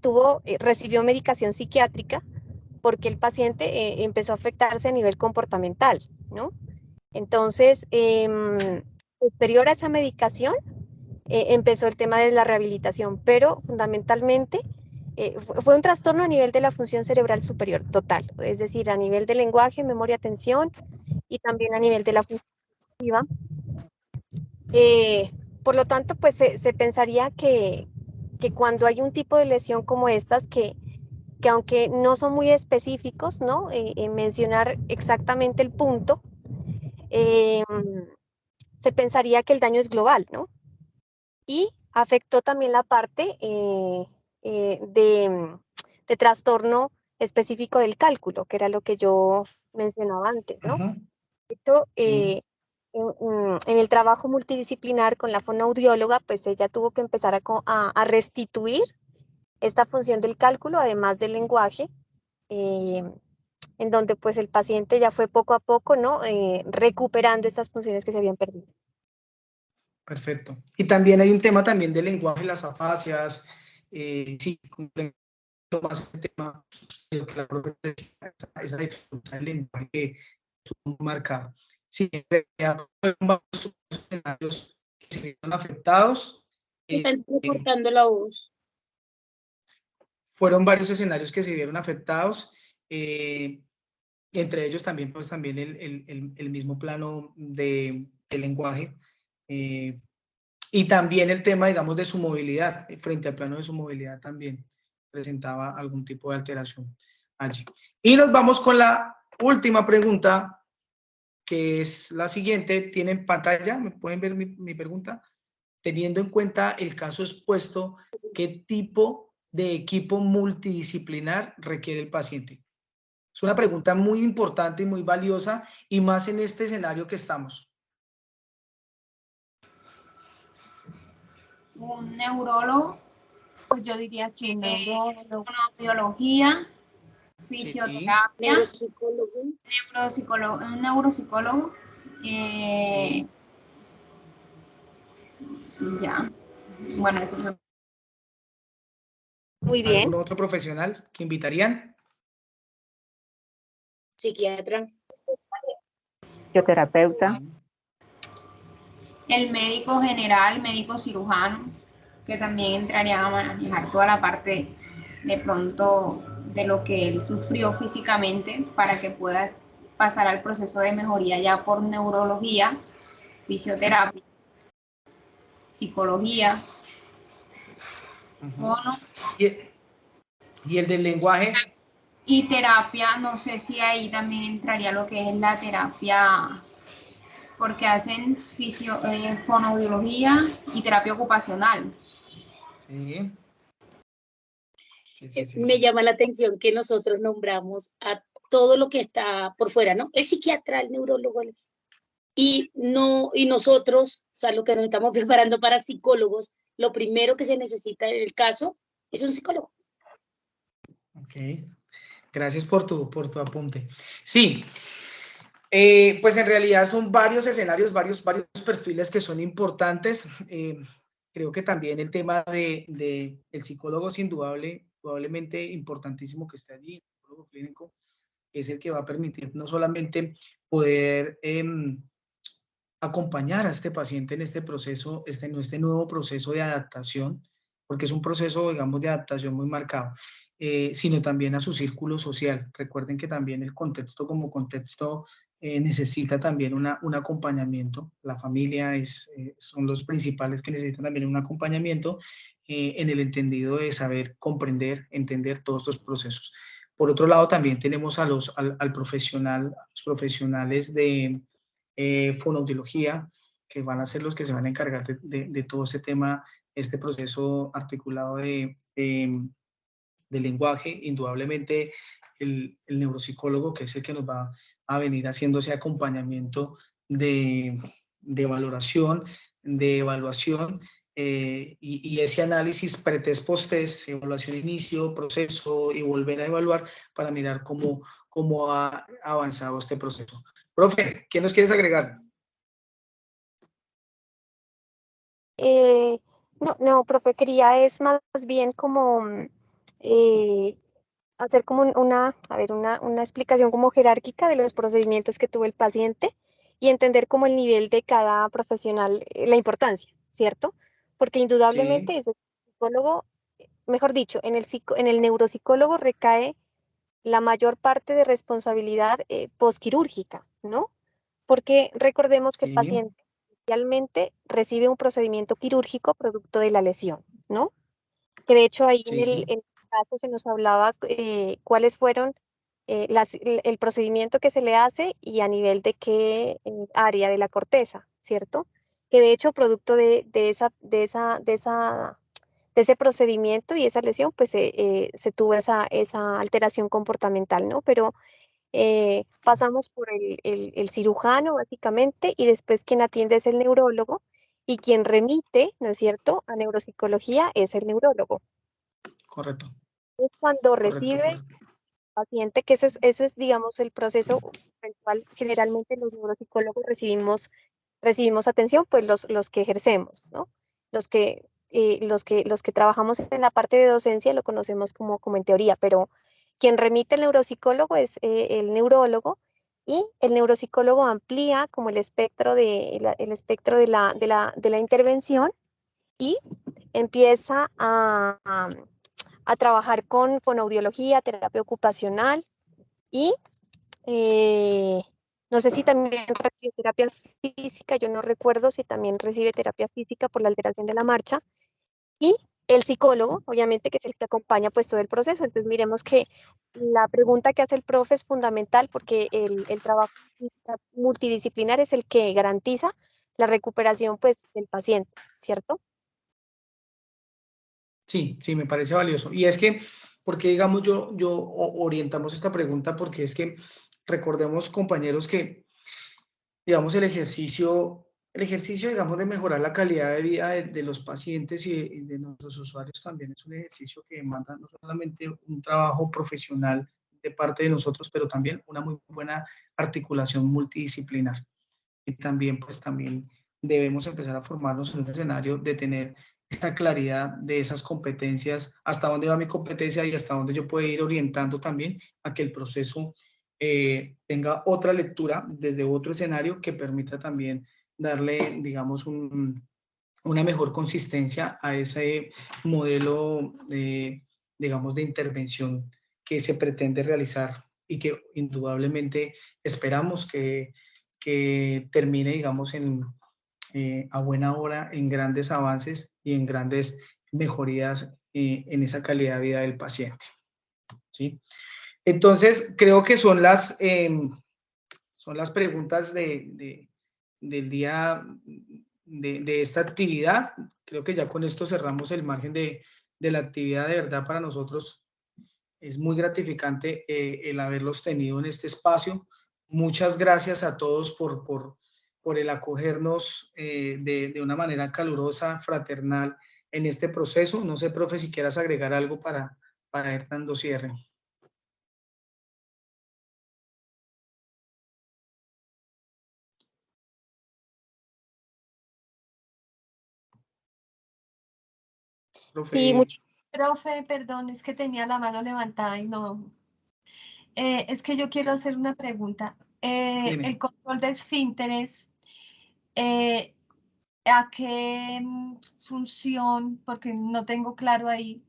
recibió medicación psiquiátrica porque el paciente empezó a afectarse a nivel comportamental, ¿no? Entonces, posterior a esa medicación, empezó el tema de la rehabilitación, pero fundamentalmente fue un trastorno a nivel de la función cerebral superior total, es decir, a nivel de lenguaje, memoria, atención y también a nivel de la función cognitiva. Por lo tanto, pues se pensaría que cuando hay un tipo de lesión como estas, que aunque no son muy específicos, ¿no? En mencionar exactamente el punto, se pensaría que el daño es global, ¿no? Y afectó también la parte de trastorno específico del cálculo, que era lo que yo mencionaba antes, ¿no? De hecho, en el trabajo multidisciplinar con la fonoaudióloga, pues ella tuvo que empezar a restituir esta función del cálculo, además del lenguaje, en donde pues el paciente ya fue poco a poco, ¿no? Recuperando estas funciones que se habían perdido. Perfecto. Y también hay un tema también del lenguaje, las afasias, sí, complemento más el tema de lo que la profesora decía, esa dificultad del lenguaje que estuvo muy marcada. Sí, en realidad fueron varios escenarios que se vieron afectados. Están cortando la voz. Fueron varios escenarios que se vieron afectados, entre ellos también, pues también el mismo plano de lenguaje, y también el tema, digamos, de su movilidad, frente al plano de su movilidad también presentaba algún tipo de alteración allí. Y nos vamos con la última pregunta, que es la siguiente. ¿Tienen pantalla? ¿Me pueden ver mi pregunta? Teniendo en cuenta el caso expuesto, ¿qué tipo de equipo multidisciplinar requiere el paciente? Es una pregunta muy importante y muy valiosa, y más en este escenario que estamos. Un neurólogo, pues yo diría que es fonoaudiología, fisioterapia, un neuropsicólogo, ya, bueno, eso es. Muy bien. ¿Algún otro profesional que invitarían? Psiquiatra. Fisioterapeuta. El médico general, médico cirujano, que también entrarían a manejar toda la parte de pronto de lo que él sufrió físicamente para que pueda pasar al proceso de mejoría ya por neurología, fisioterapia, psicología, fono. ¿Y el del lenguaje? Y terapia, no sé si ahí también entraría lo que es la terapia, porque hacen fonoaudiología y terapia ocupacional. Sí. Me llama la atención que nosotros nombramos a todo lo que está por fuera, ¿no? El psiquiatra, el neurólogo, y nosotros, o sea, lo que nos estamos preparando para psicólogos, lo primero que se necesita en el caso es un psicólogo. Ok, gracias por tu apunte. Sí, pues en realidad son varios escenarios, varios perfiles que son importantes. Creo que también el tema del psicólogo es indudablemente importantísimo que esté allí, el psicólogo clínico, es el que va a permitir no solamente poder acompañar a este paciente en este proceso, este nuevo proceso de adaptación, porque es un proceso, digamos, de adaptación muy marcado, sino también a su círculo social. Recuerden que también el contexto como contexto necesita también un acompañamiento. La familia son los principales que necesitan también un acompañamiento en el entendido de saber comprender, entender todos estos procesos. Por otro lado, también tenemos a los profesionales de fonoaudiología, que van a ser los que se van a encargar de todo ese tema, este proceso articulado de lenguaje. Indudablemente el neuropsicólogo, que es el que nos va a venir haciendo ese acompañamiento de valoración, de evaluación, y ese análisis pre-test, post-test, evaluación inicio, proceso y volver a evaluar para mirar cómo ha avanzado este proceso. Profe, ¿qué nos quieres agregar? No, profe, quería es más bien como hacer como una explicación como jerárquica de los procedimientos que tuvo el paciente y entender como el nivel de cada profesional, la importancia, ¿cierto? Porque indudablemente ese psicólogo, mejor dicho, en el neuropsicólogo recae la mayor parte de responsabilidad postquirúrgica, ¿no? Porque recordemos que el paciente inicialmente recibe un procedimiento quirúrgico producto de la lesión, ¿no? Que de hecho ahí en el caso se nos hablaba cuáles fueron el procedimiento que se le hace y a nivel de qué área de la corteza, ¿cierto? Que de hecho producto de ese procedimiento y esa lesión, pues se tuvo esa alteración comportamental, ¿no? Pero pasamos por el cirujano básicamente y después quien atiende es el neurólogo y quien remite, ¿no es cierto?, a neuropsicología es el neurólogo. Correcto. Es cuando recibe el paciente, que eso es, digamos, el proceso en el cual generalmente los neuropsicólogos recibimos atención, pues los que ejercemos, ¿no? Los que trabajamos en la parte de docencia lo conocemos como en teoría, pero quien remite al neuropsicólogo es el neurólogo y el neuropsicólogo amplía como el espectro de la intervención y empieza a trabajar con fonoaudiología, terapia ocupacional y no sé si también recibe terapia física, yo no recuerdo si también recibe terapia física por la alteración de la marcha. Y el psicólogo, obviamente, que es el que acompaña pues todo el proceso. Entonces miremos que la pregunta que hace el profe es fundamental porque el trabajo multidisciplinar es el que garantiza la recuperación pues del paciente, ¿cierto? Sí, me parece valioso. Y es que, porque digamos, orientamos esta pregunta porque es que recordemos, compañeros, que, digamos, el ejercicio el ejercicio, digamos, de mejorar la calidad de vida de los pacientes y de nuestros usuarios también es un ejercicio que demanda no solamente un trabajo profesional de parte de nosotros, pero también una muy buena articulación multidisciplinar. Y también, pues también debemos empezar a formarnos en un escenario de tener esa claridad de esas competencias, hasta dónde va mi competencia y hasta dónde yo puedo ir orientando también a que el proceso tenga otra lectura desde otro escenario que permita también darle, digamos, una mejor consistencia a ese modelo, digamos, de intervención que se pretende realizar y que indudablemente esperamos que termine, digamos, a buena hora en grandes avances y en grandes mejorías en esa calidad de vida del paciente. ¿Sí? Entonces, creo que son las preguntas del día de esta actividad. Creo que ya con esto cerramos el margen de la actividad. De verdad, para nosotros es muy gratificante el haberlos tenido en este espacio. Muchas gracias a todos por el acogernos de una manera calurosa, fraternal en este proceso. No sé, profe, si quieras agregar algo para ir dando cierre. Sí, Profe, perdón, es que tenía la mano levantada y no. Es que yo quiero hacer una pregunta. El control de esfínteres, ¿a qué función? Porque no tengo claro ahí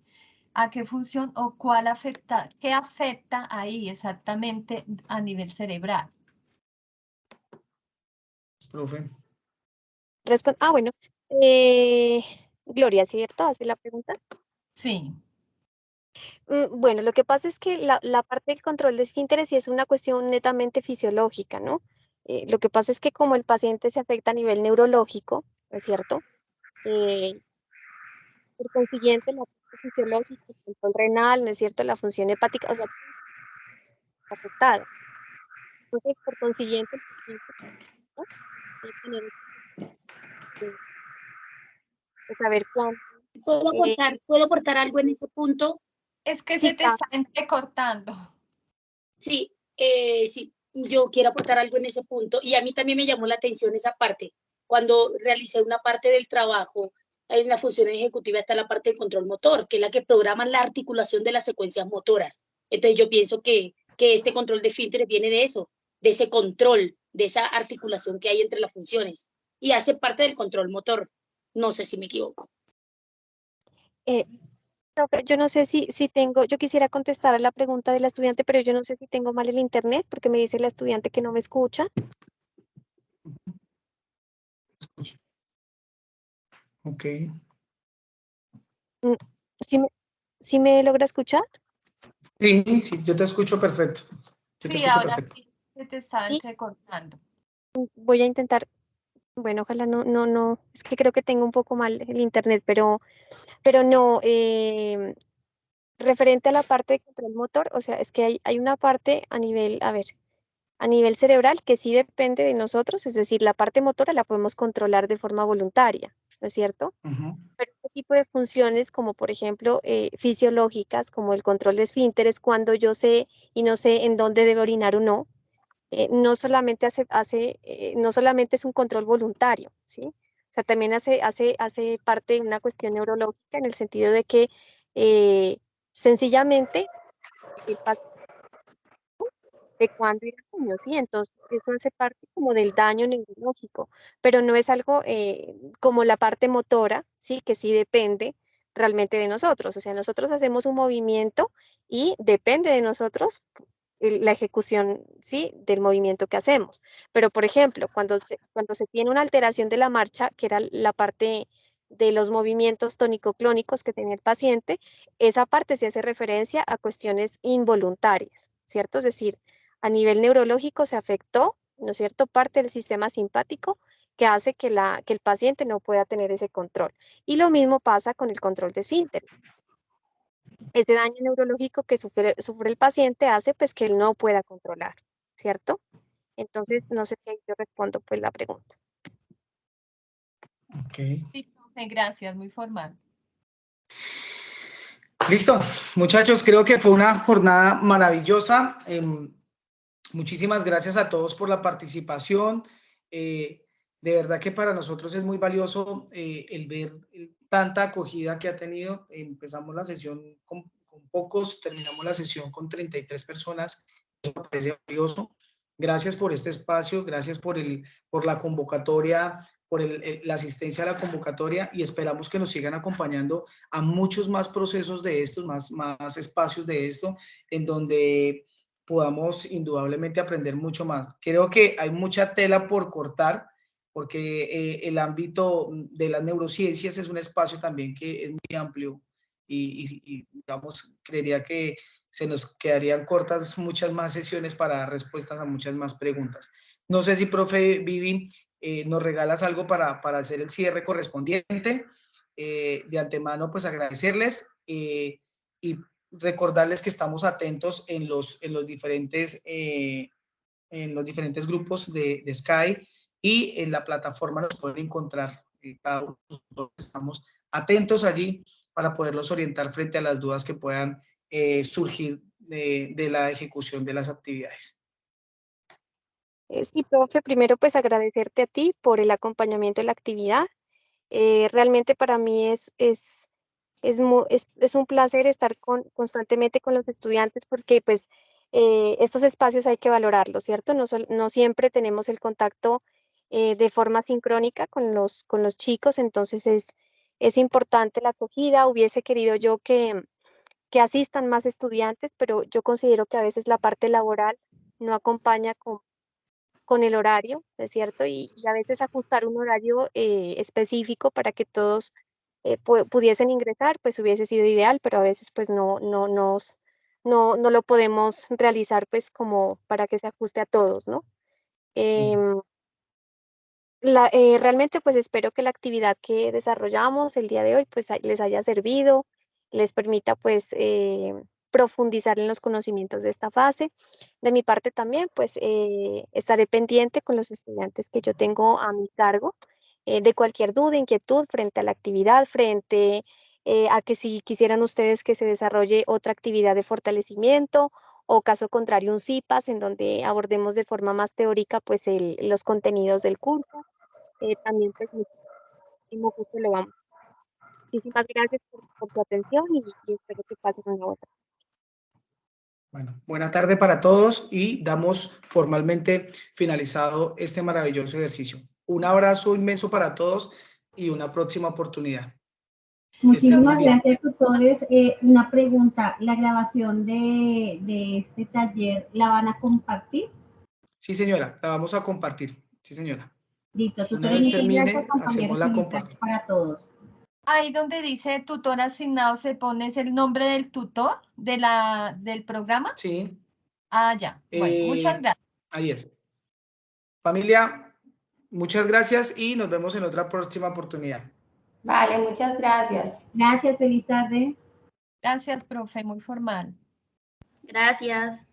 a qué función o cuál afecta, qué afecta ahí exactamente a nivel cerebral. Profe. Bueno. Gloria, ¿cierto? ¿Hace la pregunta? Sí. Bueno, lo que pasa es que la parte del control de esfínteres sí es una cuestión netamente fisiológica, ¿no? Lo que pasa es que como el paciente se afecta a nivel neurológico, ¿no es cierto? Por consiguiente, la parte fisiológica, el control renal, ¿no es cierto? La función hepática, o sea, está afectada. Entonces, por consiguiente, el paciente, ¿no? Debe tener saber cuánto. ¿Puedo aportar algo en ese punto? Es que se te está entrecortando. Sí, sí, yo quiero aportar algo en ese punto y a mí también me llamó la atención esa parte. Cuando realicé una parte del trabajo, en la función ejecutiva está la parte del control motor, que es la que programa la articulación de las secuencias motoras. Entonces yo pienso que este control de esfínteres viene de eso, de ese control, de esa articulación que hay entre las funciones y hace parte del control motor. No sé si me equivoco. Yo no sé si tengo, yo quisiera contestar a la pregunta de la estudiante, pero yo no sé si tengo mal el internet, porque me dice la estudiante que no me escucha. Ok. ¿Sí me logra escuchar? Sí, sí, yo te escucho perfecto. Sí, ahora sí se te está entrecortando. Voy a intentar, bueno, ojalá no, es que creo que tengo un poco mal el internet, pero no, referente a la parte de control motor, o sea, es que hay una parte a nivel, a nivel cerebral que sí depende de nosotros, es decir, la parte motora la podemos controlar de forma voluntaria, ¿no es cierto? Pero este tipo de funciones, como por ejemplo fisiológicas, como el control de esfínteres, cuando yo sé y no sé en dónde debe orinar o no, no solamente no solamente es un control voluntario, ¿sí? O sea, también hace parte de una cuestión neurológica en el sentido de que sencillamente el paciente de cuándo ir al baño, ¿sí? Entonces, eso hace parte como del daño neurológico, pero no es algo como la parte motora, ¿sí? Que sí depende realmente de nosotros. O sea, nosotros hacemos un movimiento y depende de nosotros la ejecución, ¿sí? Del movimiento que hacemos. Pero, por ejemplo, cuando se tiene una alteración de la marcha, que era la parte de los movimientos tónico-clónicos que tenía el paciente, esa parte se hace referencia a cuestiones involuntarias, ¿cierto? Es decir, a nivel neurológico se afectó, ¿no es cierto?, parte del sistema simpático que hace que el paciente no pueda tener ese control. Y lo mismo pasa con el control de esfínter. Este daño neurológico que sufre el paciente hace pues que él no pueda controlar, ¿cierto? Entonces, no sé si ahí yo respondo pues la pregunta. Okay. Sí, profe, gracias, muy formal. Listo, muchachos, creo que fue una jornada maravillosa. Muchísimas gracias a todos por la participación. De verdad que para nosotros es muy valioso el ver tanta acogida que ha tenido. Empezamos la sesión con pocos, terminamos la sesión con 33 personas. Eso me parece valioso. Gracias por este espacio, gracias por la convocatoria, por la asistencia a la convocatoria, y esperamos que nos sigan acompañando a muchos más procesos de estos, más espacios de esto, en donde podamos indudablemente aprender mucho más. Creo que hay mucha tela por cortar, porque el ámbito de las neurociencias es un espacio también que es muy amplio y digamos, creería que se nos quedarían cortas muchas más sesiones para dar respuestas a muchas más preguntas. No sé si, profe Vivi, nos regalas algo para hacer el cierre correspondiente. De antemano, pues agradecerles y recordarles que estamos atentos en los diferentes grupos de Sky, y en la plataforma nos pueden encontrar. Cada uno de nosotros estamos atentos allí para poderlos orientar frente a las dudas que puedan surgir de la ejecución de las actividades. Sí, profe, primero pues agradecerte a ti por el acompañamiento de la actividad. Realmente para mí es un placer estar constantemente con los estudiantes, porque pues estos espacios hay que valorarlos, ¿cierto? No siempre tenemos el contacto de forma sincrónica con los chicos, entonces es importante la acogida. Hubiese querido yo que asistan más estudiantes, pero yo considero que a veces la parte laboral no acompaña con el horario, ¿es cierto? Y a veces ajustar un horario específico para que todos pudiesen ingresar, pues hubiese sido ideal, pero a veces pues no lo podemos realizar pues como para que se ajuste a todos, ¿no? Em, realmente pues espero que la actividad que desarrollamos el día de hoy pues les haya servido, les permita pues profundizar en los conocimientos de esta fase. De mi parte también pues estaré pendiente con los estudiantes que yo tengo a mi cargo de cualquier duda, inquietud frente a la actividad, frente a que si quisieran ustedes que se desarrolle otra actividad de fortalecimiento, o caso contrario un CIPAS en donde abordemos de forma más teórica pues los contenidos del curso. También pues muchísimo gusto lo vamos. Muchísimas gracias por tu atención y espero que pasen una buena. Bueno, buena tarde para todos y damos formalmente finalizado este maravilloso ejercicio. Un abrazo inmenso para todos y una próxima oportunidad. Muchísimas gracias, tutores. Una pregunta, ¿la grabación de este taller la van a compartir? Sí, señora, la vamos a compartir. Sí, señora. Listo, tutores. Una vez termine, hacemos la compartición para todos. Ahí donde dice tutor asignado, ¿se pone el nombre del tutor del programa? Sí. Ah, ya. Bueno, muchas gracias. Ahí es. Familia, muchas gracias y nos vemos en otra próxima oportunidad. Vale, muchas gracias. Gracias, feliz tarde. Gracias, profe, muy formal. Gracias.